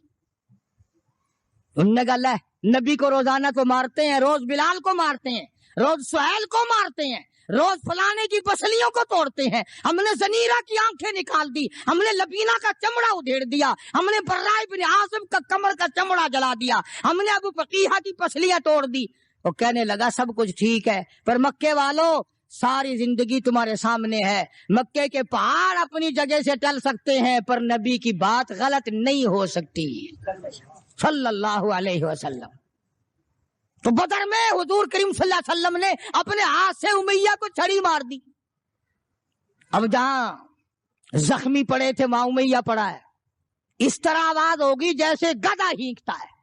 انہوں نے کہا نبی کو روزانہ کو مارتے ہیں، روز بلال کو مارتے ہیں، روز سہیل کو مارتے ہیں، روز فلانے کی پسلیوں کو توڑتے ہیں، ہم نے زنیرہ کی آنکھیں نکال دی، ہم نے لبینہ کا چمڑا ادھیڑ دیا، ہم نے برائے بن عاصم کا کمر کا چمڑا جلا دیا، ہم نے ابو فقیہ کی پسلیاں توڑ دی۔ وہ کہنے لگا سب کچھ ٹھیک ہے، پر مکے والوں ساری زندگی تمہارے سامنے ہے، مکے کے پہاڑ اپنی جگہ سے ٹل سکتے ہیں پر نبی کی بات غلط نہیں ہو سکتی صلی اللہ علیہ وسلم۔ تو بدر میں حضور کریم صلی اللہ علیہ وسلم نے اپنے ہاتھ سے امیہ کو چھڑی مار دی۔ اب جہاں زخمی پڑے تھے وہاں امیہ پڑا ہے، اس طرح آواز ہوگی جیسے گدھا ہینکتا ہے۔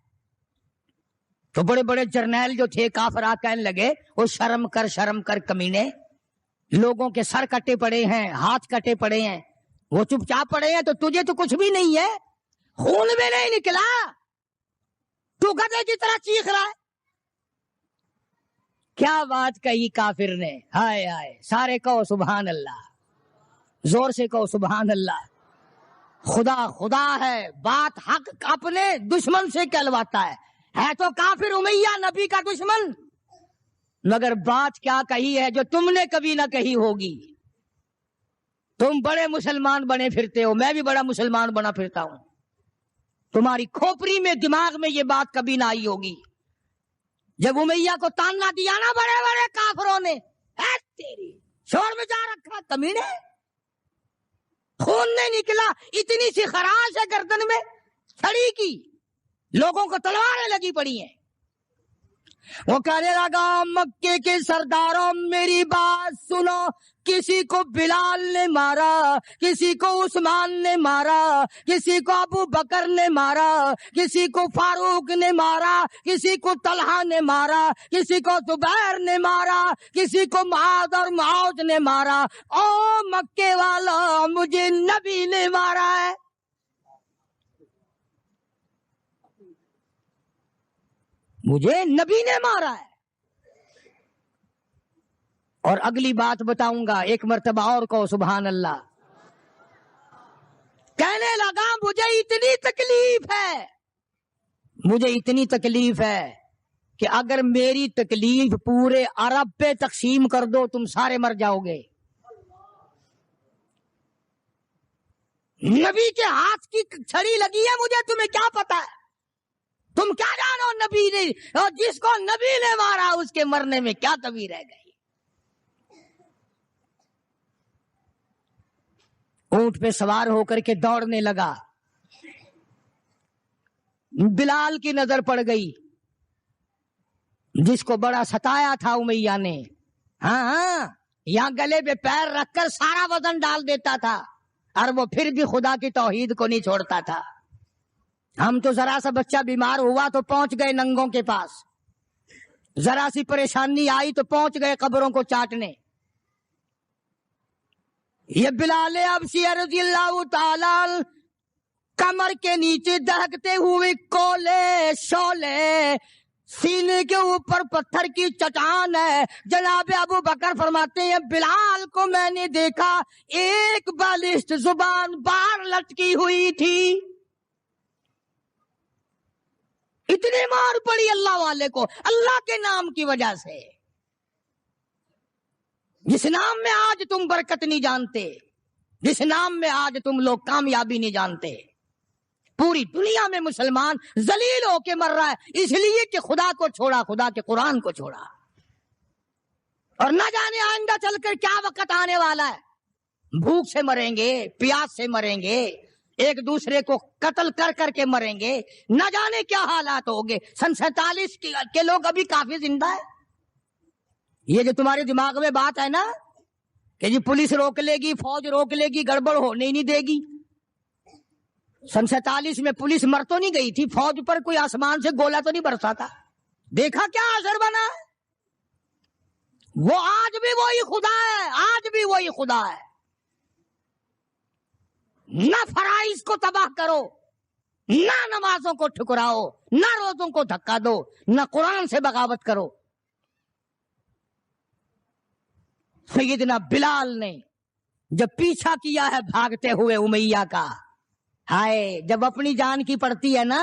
تو بڑے بڑے جرنیل جو تھے کافرہ کہنے لگے وہ شرم کر کمینے، لوگوں کے سر کٹے پڑے ہیں، ہاتھ کٹے پڑے ہیں، وہ چپ چاپ پڑے ہیں، تو تجھے تو کچھ بھی نہیں ہے، خون میں نہیں نکلا، تو گدھے کی طرح چیخ رہا ہے. کیا بات کہی کافر نے. ہائے ہائے. سارے کہو سبحان اللہ, زور سے کہو سبحان اللہ. خدا خدا ہے, بات حق اپنے دشمن سے کہلواتا ہے تو کافر امیہ نبی کا دشمن, مگر بات کیا کہی ہے جو تم نے کبھی نہ کہی ہوگی. تم بڑے مسلمان بنے پھرتے ہو, میں بھی بڑا مسلمان بنا پھرتا ہوں. تمہاری کھوپڑی میں دماغ میں یہ بات کبھی نہ آئی ہوگی. جب امیہ کو تاننا دیا نا بڑے بڑے کافروں نے, اے تیری شور میں جا رکھا کمینے, خون نہیں نکلا, اتنی سی خراش ہے گردن میں چھڑی کی, لوگوں کو تلواریں لگی پڑی ہیں. وہ کہنے لگا مکے کے سرداروں میری بات سنو, کسی کو بلال نے مارا, کسی کو عثمان نے مارا, کسی کو ابو بکر نے مارا, کسی کو فاروق نے مارا, کسی کو طلحہ نے مارا, کسی کو زبیر نے مارا, کسی کو معاذ اور معاذ نے مارا. او مکے والا, مجھے نبی نے مارا ہے. مجھے نبی نے مارا ہے. اور اگلی بات بتاؤں گا, ایک مرتبہ اور کہو سبحان اللہ. کہنے لگا مجھے اتنی تکلیف ہے, مجھے اتنی تکلیف ہے کہ اگر میری تکلیف پورے عرب پہ تقسیم کر دو تم سارے مر جاؤ گے. نبی کے ہاتھ کی چھڑی لگی ہے, مجھے تمہیں کیا پتا ہے, تم کیا جانو نبی نے, اور جس کو نبی نے مارا اس کے مرنے میں کیا کمی رہ گئی. اونٹ پہ سوار ہو کر کے دوڑنے لگا. بلال کی نظر پڑ گئی, جس کو بڑا ستایا تھا امیہ نے. ہاں, یہاں گلے پہ پیر رکھ کر سارا وزن ڈال دیتا تھا, اور وہ پھر بھی خدا کی توحید کو نہیں چھوڑتا تھا. ہم تو ذرا سا بچہ بیمار ہوا تو پہنچ گئے ننگوں کے پاس, ذرا سی پریشانی آئی تو پہنچ گئے قبروں کو چاٹنے. یہ بلال حبشی رضی اللہ تعالی کمر کے نیچے دہکتے ہوئے کولے شولے, سینے کے اوپر پتھر کی چٹان ہے. جناب ابو بکر فرماتے ہیں بلال کو میں نے دیکھا ایک بالشت زبان باہر لٹکی ہوئی تھی. اتنی مار پڑی اللہ والے کو اللہ کے نام کی وجہ سے, جس نام میں آج تم برکت نہیں جانتے, جس نام میں آج تم لوگ کامیابی نہیں جانتے. پوری دنیا میں مسلمان ذلیل ہو کے مر رہا ہے اس لیے کہ خدا کو چھوڑا, خدا کے قرآن کو چھوڑا. اور نہ جانے آئندہ چل کر کیا وقت آنے والا ہے, بھوک سے مریں گے, پیاس سے مریں گے, ایک دوسرے کو قتل کر کر کے مریں گے, نہ جانے کیا حالات ہوگے. سن 47 کے لوگ ابھی کافی زندہ ہے. یہ جو تمہارے دماغ میں بات ہے نا کہ جی پولیس روک لے گی, فوج روک لے گی, گڑبڑ ہونے ہی نہیں دے گی. سن 47 میں پولیس مر تو نہیں گئی تھی, فوج پر کوئی آسمان سے گولا تو نہیں برسا تھا. دیکھا کیا اثر بنا ہے. وہ آج بھی وہی خدا ہے, آج بھی وہی خدا ہے. نہ فرائض کو تباہ کرو, نہ نمازوں کو ٹھکراؤ, نہ روزوں کو دھکا دو, نہ قرآن سے بغاوت کرو. سیدنا بلال نے جب پیچھا کیا ہے بھاگتے ہوئے امیہ کا, ہائے جب اپنی جان کی پڑتی ہے نا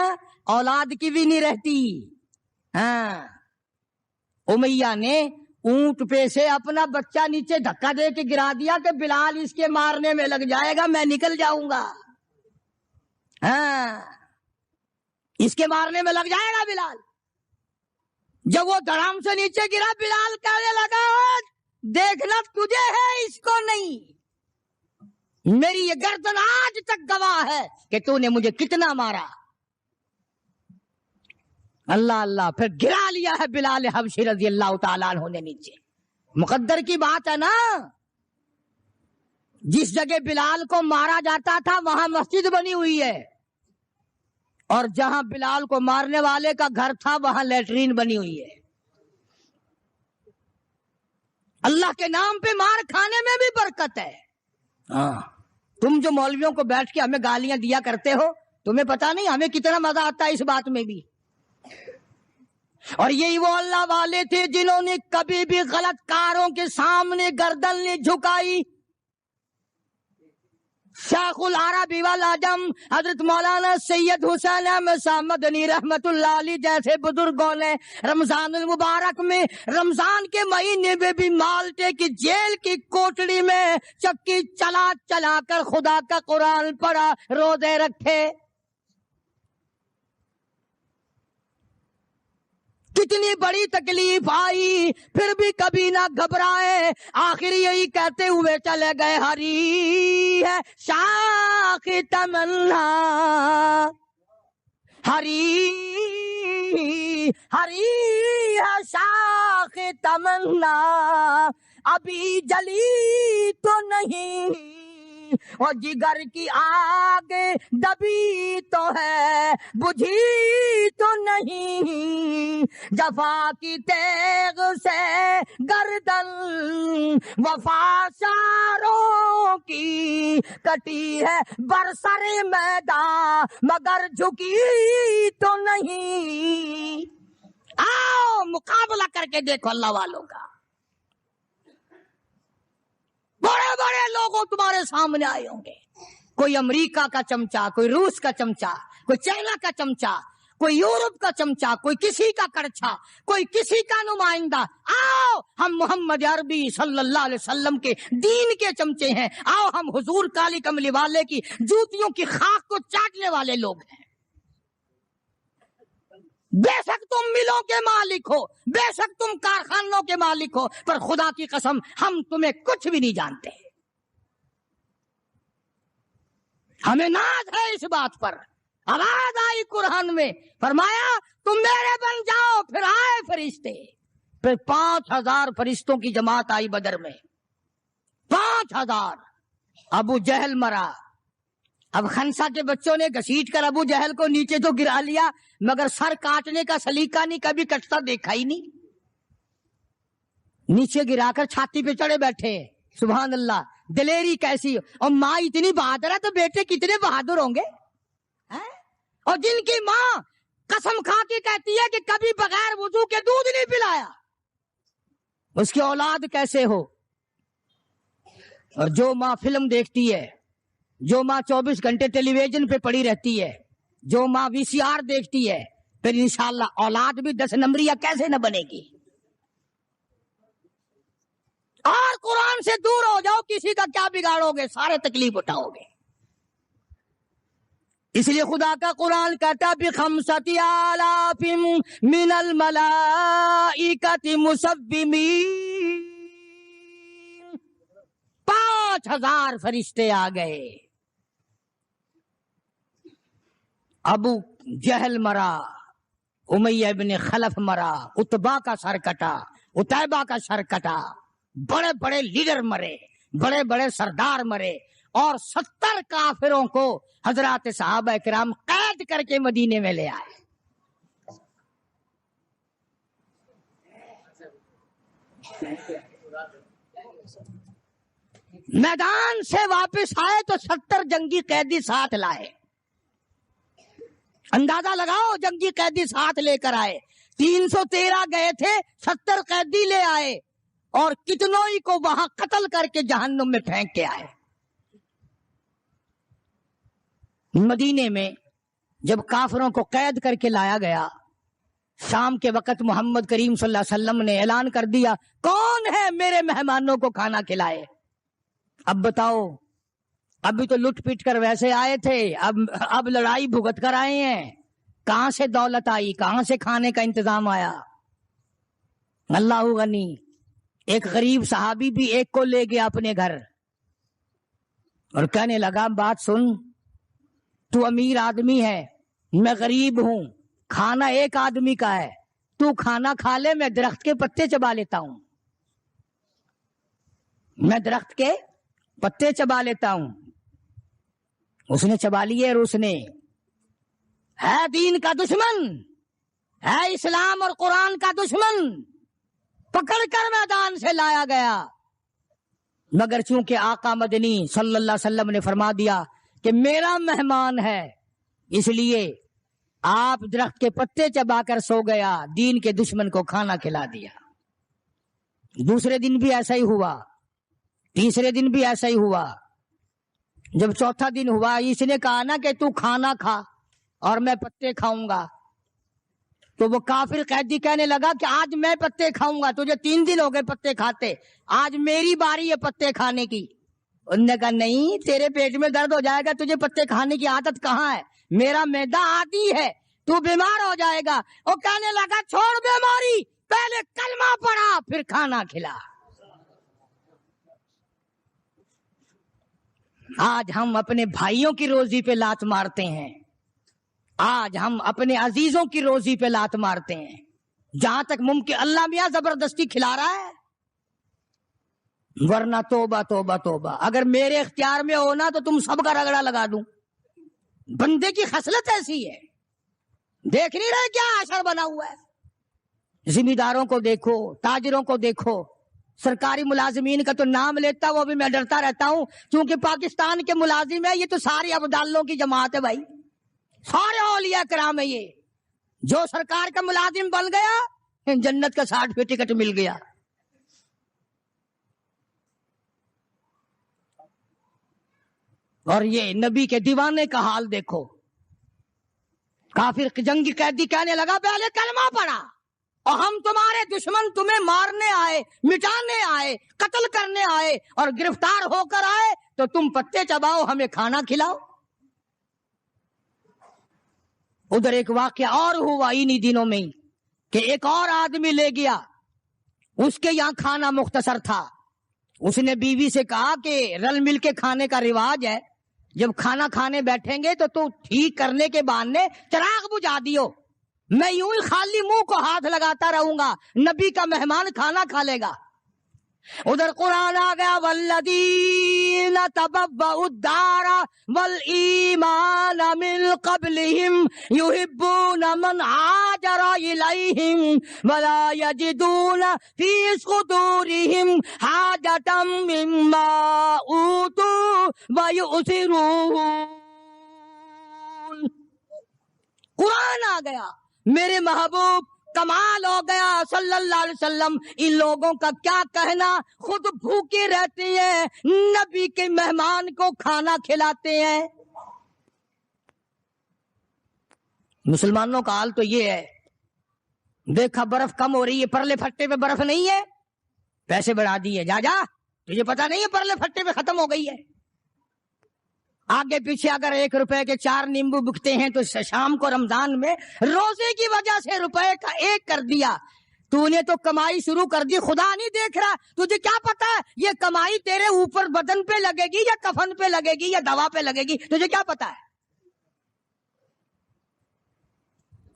اولاد کی بھی نہیں رہتی. ہاں, امیہ نے اونٹ پہ سے اپنا بچہ نیچے دھکا دے کے گرا دیا کہ بلال اس کے مارنے میں لگ جائے گا, میں نکل جاؤں گا. ہاں, اس کے مارنے میں لگ جائے گا بلال. جب وہ دھڑام سے نیچے گرا, بلال کہنے لگا دیکھنا تجھے ہے اس کو نہیں, میری یہ گردن آج تک گواہ ہے کہ تو نے مجھے کتنا مارا. اللہ اللہ, پھر گرا لیا ہے بلال حبشی رضی اللہ تعالیٰ عنہ نے نیچے. مقدر کی بات ہے نا, جس جگہ بلال کو مارا جاتا تھا وہاں مسجد بنی ہوئی ہے, اور جہاں بلال کو مارنے والے کا گھر تھا وہاں لیٹرین بنی ہوئی ہے. اللہ کے نام پہ مار کھانے میں بھی برکت ہے. ہاں, تم جو مولویوں کو بیٹھ کے ہمیں گالیاں دیا کرتے ہو, تمہیں پتا نہیں ہمیں کتنا مزہ آتا ہے اس بات میں بھی. اور یہی وہ اللہ والے تھے جنہوں نے کبھی بھی غلط کاروں کے سامنے گردن نہیں جھکائی. شیخ العرب والعجم حضرت مولانا سید حسین احمد صاحب مدنی رحمت اللہ علیہ جیسے بزرگوں نے رمضان المبارک میں رمضان کے مہینے میں بھی مالٹے کی جیل کی کوٹڑی میں چکی چلا چلا کر خدا کا قرآن پڑھا، روزے رکھے. کتنی بڑی تکلیف آئی پھر بھی کبھی نہ گھبرائے، آخر یہی کہتے ہوئے چلے گئے، ہری ہے شاخ تمنا، ہری ہے شاخ تمنا، ابھی جلی تو نہیں اور جگر کی آگ دبی تو ہے، بجھی تو نہیں، جفا کی تیغ سے گردن وفا شاروں کی کٹی ہے برسر میدان مگر جھکی تو نہیں. آؤ مقابلہ کر کے دیکھو اللہ والوں کا. بڑے بڑے لوگوں تمہارے سامنے آئے ہوں گے، کوئی امریکہ کا چمچا، کوئی روس کا چمچا، کوئی چائنا کا چمچا، کوئی یورپ کا چمچا، کوئی کسی کا کرچھا، کوئی کسی کا نمائندہ. آؤ ہم محمد عربی صلی اللہ علیہ وسلم کے دین کے چمچے ہیں، آؤ ہم حضور کالی کملی والے کی جوتیوں کی خاک کو چاٹنے والے لوگ ہیں. بے شک تم ملوں کے مالک ہو، بے شک تم کارخانوں کے مالک ہو، پر خدا کی قسم ہم تمہیں کچھ بھی نہیں جانتے. ہمیں ناز ہے اس بات پر. آواز آئی قرآن میں، فرمایا تم میرے بن جاؤ. پھر آئے فرشتے، پھر 5000 فرشتوں کی جماعت آئی بدر میں. 5000. ابو جہل مرا. اب خنسا کے بچوں نے گھسیٹ کر ابو جہل کو نیچے تو گرا لیا، مگر سر کاٹنے کا سلیقہ نہیں، کبھی کٹتا دیکھا ہی نہیں. نیچے گرا کر چھاتی پہ چڑھے بیٹھے. سبحان اللہ، دلیری کیسی. اور ماں اتنی بہادر ہے تو بیٹے کتنے بہادر ہوں گے. اور جن کی ماں قسم کھا کے کہتی ہے کہ کبھی بغیر وضو کے دودھ نہیں پلایا، اس کی اولاد کیسے ہو. اور جو ماں فلم دیکھتی ہے، جو ماں 24 گھنٹے ٹیلی ویژن پہ پڑی رہتی ہے، جو ماں VCR دیکھتی ہے، پھر انشاءاللہ اولاد بھی 10 نمبریہ کیسے نہ بنے گی. اور قرآن سے دور ہو جاؤ، کسی کا کیا بگاڑو گے، سارے تکلیف اٹھاؤ گے. اس لیے خدا کا قرآن کہتا بِخَمْسَةِ آلَافٍ مِّنَ الْمَلَائِكَةِ مُسَوِّمِينَ. 5000 فرشتے آ گئے. ابو جہل مرا، امیہ ابن خلف مرا، عتبہ کا سر کٹا، عتیبہ کا سر کٹا، بڑے بڑے لیڈر مرے، بڑے بڑے سردار مرے، اور 70 کافروں کو حضرات صحابہ کرام قید کر کے مدینے میں لے آئے. میدان سے واپس آئے تو 70 جنگی قیدی ساتھ لائے. اندازہ لگاؤ، جنگی قیدی ساتھ لے کر آئے. 313 گئے تھے، 70 قیدی لے آئے، اور کتنوں ہی کو وہاں قتل کر کے جہنم میں پھینک کے آئے. مدینے میں جب کافروں کو قید کر کے لایا گیا، شام کے وقت محمد کریم صلی اللہ علیہ وسلم نے اعلان کر دیا، کون ہے میرے مہمانوں کو کھانا کھلائے. اب بتاؤ، ابھی تو لٹ پٹ کر ویسے آئے تھے، اب لڑائی بھگت کر آئے ہیں. کہاں سے دولت آئی، کہاں سے کھانے کا انتظام آیا. اللہ غنی. ایک غریب صحابی بھی ایک کو لے گیا اپنے گھر اور کہنے لگا، بات سن، تو امیر آدمی ہے، میں غریب ہوں، کھانا ایک آدمی کا ہے، تو کھانا کھا لے، میں درخت کے پتے چبا لیتا ہوں، میں درخت کے پتے چبا لیتا ہوں. اس نے چبا لیے، اور اس نے ہے دین کا دشمن، ہے اسلام اور قرآن کا دشمن، پکڑ کر میدان سے لایا گیا. مگر چونکہ آقا مدنی صلی اللہ علیہ وسلم نے فرما دیا کہ میرا مہمان ہے، اس لیے آپ درخت کے پتے چبا کر سو گیا، دین کے دشمن کو کھانا کھلا دیا۔ دوسرے دن بھی ایسا ہی ہوا، تیسرے دن بھی ایسا ہی ہوا۔ جب چوتھا دن ہوا، اس نے کہا نا کہ تو کھانا کھا اور میں پتے کھاؤں گا، تو وہ کافر قیدی کہنے لگا کہ آج میں پتے کھاؤں گا، تجھے 3 دن ہو گئے پتے کھاتے، آج میری باری ہے پتے کھانے کی۔ انہوں نے کہا نہیں، تیرے پیٹ میں درد ہو جائے گا، تجھے پتے کھانے کی عادت کہاں ہے، میرا معدہ عادی ہے، تو بیمار ہو جائے گا۔ وہ کہنے لگا چھوڑ بیماری، پہلے کلمہ پڑھا پھر کھانا کھلا۔ آج ہم اپنے بھائیوں کی روزی پہ لات مارتے ہیں، آج ہم اپنے عزیزوں کی روزی پہ لات مارتے ہیں، جہاں تک ممکن اللہ میاں زبردستی کھلا رہا ہے، ورنہ توبہ توبہ توبہ۔ اگر میرے اختیار میں ہونا تو تم سب کا رگڑا لگا دوں۔ بندے کی خصلت ایسی ہے، دیکھ نہیں رہے کیا اثر بنا ہوا ہے؟ ذمہ داروں کو دیکھو، تاجروں کو دیکھو، سرکاری ملازمین کا تو نام لیتا وہ بھی میں ڈرتا رہتا ہوں، کیونکہ پاکستان کے ملازم ہے، یہ تو سارے ابدالوں کی جماعت ہے بھائی، سارے اولیاء کرام ہے۔ یہ جو سرکار کا ملازم بن گیا، جنت کا سرٹیفکیٹ مل گیا۔ اور یہ نبی کے دیوانے کا حال دیکھو، کافر جنگی قیدی کہنے لگا پہلے کلمہ پڑھا، اور ہم تمہارے دشمن تمہیں مارنے آئے، مٹانے آئے، قتل کرنے آئے اور گرفتار ہو کر آئے تو تم پتے چباؤ، ہمیں کھانا کھلاؤ۔ ادھر ایک واقعہ اور ہوا انہی دنوں میں کہ ایک اور آدمی لے گیا، اس کے یہاں کھانا مختصر تھا، اس نے بیوی سے کہا کہ رل مل کے کھانے کا رواج ہے، جب کھانا کھانے بیٹھیں گے تو ٹھیک کرنے کے بہانے چراغ بجھا دیو، میں یوں ہی خالی منہ کو ہاتھ لگاتا رہوں گا، نبی کا مہمان کھانا کھا لے گا۔ ادھر قرآن آ گیا والذین تبوؤا الدار والایمان من قبلہم یحبون من ہاجر الیہم ولا یجدون فی صدورہم حاجۃ مما اوتوا ویؤثرون۔ قرآن آ گیا، میرے محبوب کمال ہو گیا صلی اللہ علیہ وسلم، ان لوگوں کا کیا کہنا، خود بھوکے رہتے ہیں، نبی کے مہمان کو کھانا کھلاتے ہیں۔ مسلمانوں کا حال تو یہ ہے، دیکھا برف کم ہو رہی ہے، پرلے پھٹے پہ برف نہیں ہے، پیسے بڑھا دیے، جا جا تجھے پتا نہیں ہے پرلے پھٹے پہ ختم ہو گئی ہے۔ آگے پیچھے اگر 1 روپے کے 4 نیمبو بکتے ہیں تو شام کو رمضان میں روزے کی وجہ سے روپے کا 1 کر دیا، تو نے تو کمائی شروع کر دی، خدا نہیں دیکھ رہا، تجھے کیا پتا ہے یہ کمائی تیرے اوپر بدن پہ لگے گی یا کفن پہ لگے گی یا دوا پہ لگے گی، تجھے کیا پتا ہے؟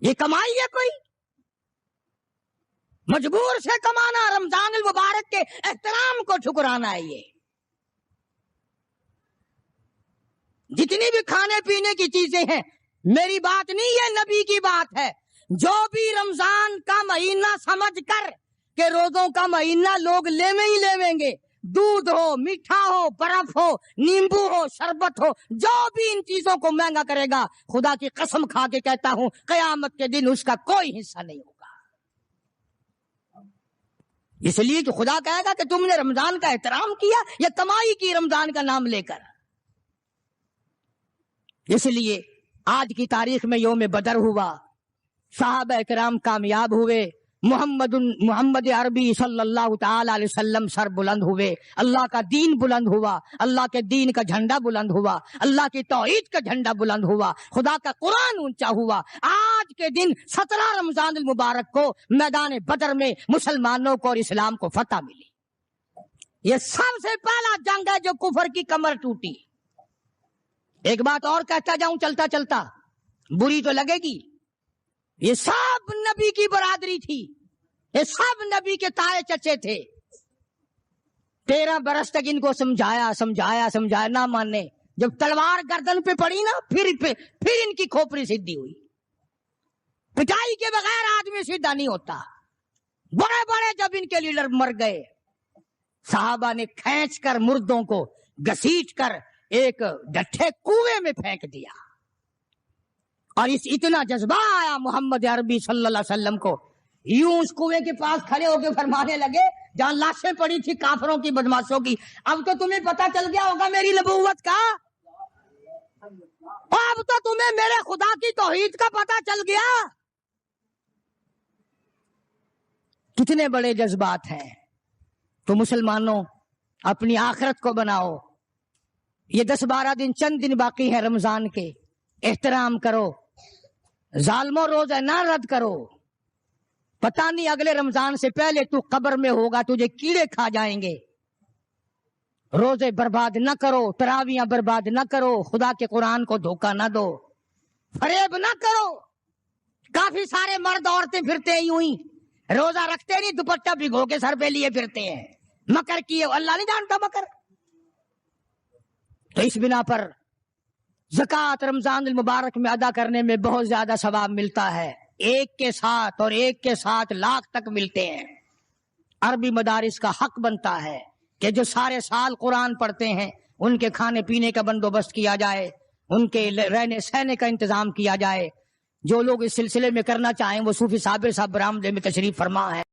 یہ کمائی ہے کوئی؟ مجبور سے کمانا، رمضان المبارک کے احترام کو ٹھکرانا ہے۔ یہ جتنی بھی کھانے پینے کی چیزیں ہیں، میری بات نہیں ہے، نبی کی بات ہے، جو بھی رمضان کا مہینہ سمجھ کر کہ روزوں کا مہینہ لوگ لیویں ہی لیویں گے، دودھ ہو، میٹھا ہو، برف ہو، نیمبو ہو، شربت ہو، جو بھی ان چیزوں کو مہنگا کرے گا، خدا کی قسم کھا کے کہتا ہوں قیامت کے دن اس کا کوئی حصہ نہیں ہوگا۔ اس لیے کہ خدا کہے گا کہ تم نے رمضان کا احترام کیا یا کمائی کی رمضان کا نام لے کر۔ اس لیے آج کی تاریخ میں یوم بدر ہوا، صحابہ کرام کامیاب ہوئے، محمد عربی صلی اللہ تعالی علیہ وسلم سر بلند ہوئے، اللہ کا دین بلند ہوا، اللہ کے دین کا جھنڈا بلند ہوا، اللہ کی توحید کا جھنڈا بلند ہوا، خدا کا قرآن اونچا ہوا۔ آج کے دن 17 رمضان المبارک کو میدان بدر میں مسلمانوں کو اور اسلام کو فتح ملی۔ یہ سب سے پہلا جنگ ہے جو کفر کی کمر ٹوٹی۔ ایک بات اور کہتا جاؤں چلتا چلتا، بری تو لگے گی، یہ سب نبی کی برادری تھی، یہ سب نبی کے تائے چچے تھے۔ 13 برس تک ان کو سمجھایا نہ مانے، جب تلوار گردن پہ پڑی نا پھر ان کی کھوپڑی سیدھی ہوئی۔ پٹائی کے بغیر آدمی سیدھا نہیں ہوتا۔ بڑے بڑے جب ان کے لیڈر مر گئے، صحابہ نے کھینچ کر مردوں کو گھسیٹ کر ایک ڈٹھے کنویں میں پھینک دیا، اور اس اتنا جذبہ آیا محمد عربی صلی اللہ علیہ وسلم کو، یوں اس کنویں کے پاس کھڑے ہو کے فرمانے لگے جہاں لاشیں پڑی تھی کافروں کی بدماشوں کی، اب تو تمہیں پتہ چل گیا ہوگا میری نبوت کا، اب تو تمہیں میرے خدا کی توحید کا پتہ چل گیا۔ کتنے بڑے جذبات ہیں۔ تو مسلمانوں اپنی آخرت کو بناؤ، یہ 10-12 دن چند دن باقی ہے رمضان کے، احترام کرو، ظالموں روزہ نہ رد کرو، پتہ نہیں اگلے رمضان سے پہلے تو قبر میں ہوگا، تجھے کیڑے کھا جائیں گے۔ روزے برباد نہ کرو، تراویاں برباد نہ کرو، خدا کے قرآن کو دھوکہ نہ دو، فریب نہ کرو۔ کافی سارے مرد عورتیں پھرتے ہیں یوں ہی، روزہ رکھتے نہیں، دوپٹہ بھگو کے سر پہ لیے پھرتے ہیں، مکر کیے، اللہ نہیں جانتا مکر۔ تو اس بنا پر زکوٰۃ رمضان المبارک میں ادا کرنے میں بہت زیادہ ثواب ملتا ہے، ایک کے ساتھ اور ایک کے ساتھ لاکھ تک ملتے ہیں۔ عربی مدارس کا حق بنتا ہے کہ جو سارے سال قرآن پڑھتے ہیں ان کے کھانے پینے کا بندوبست کیا جائے، ان کے رہنے سہنے کا انتظام کیا جائے۔ جو لوگ اس سلسلے میں کرنا چاہیں وہ صوفی صابر صاحب برآمدے میں تشریف فرما ہے۔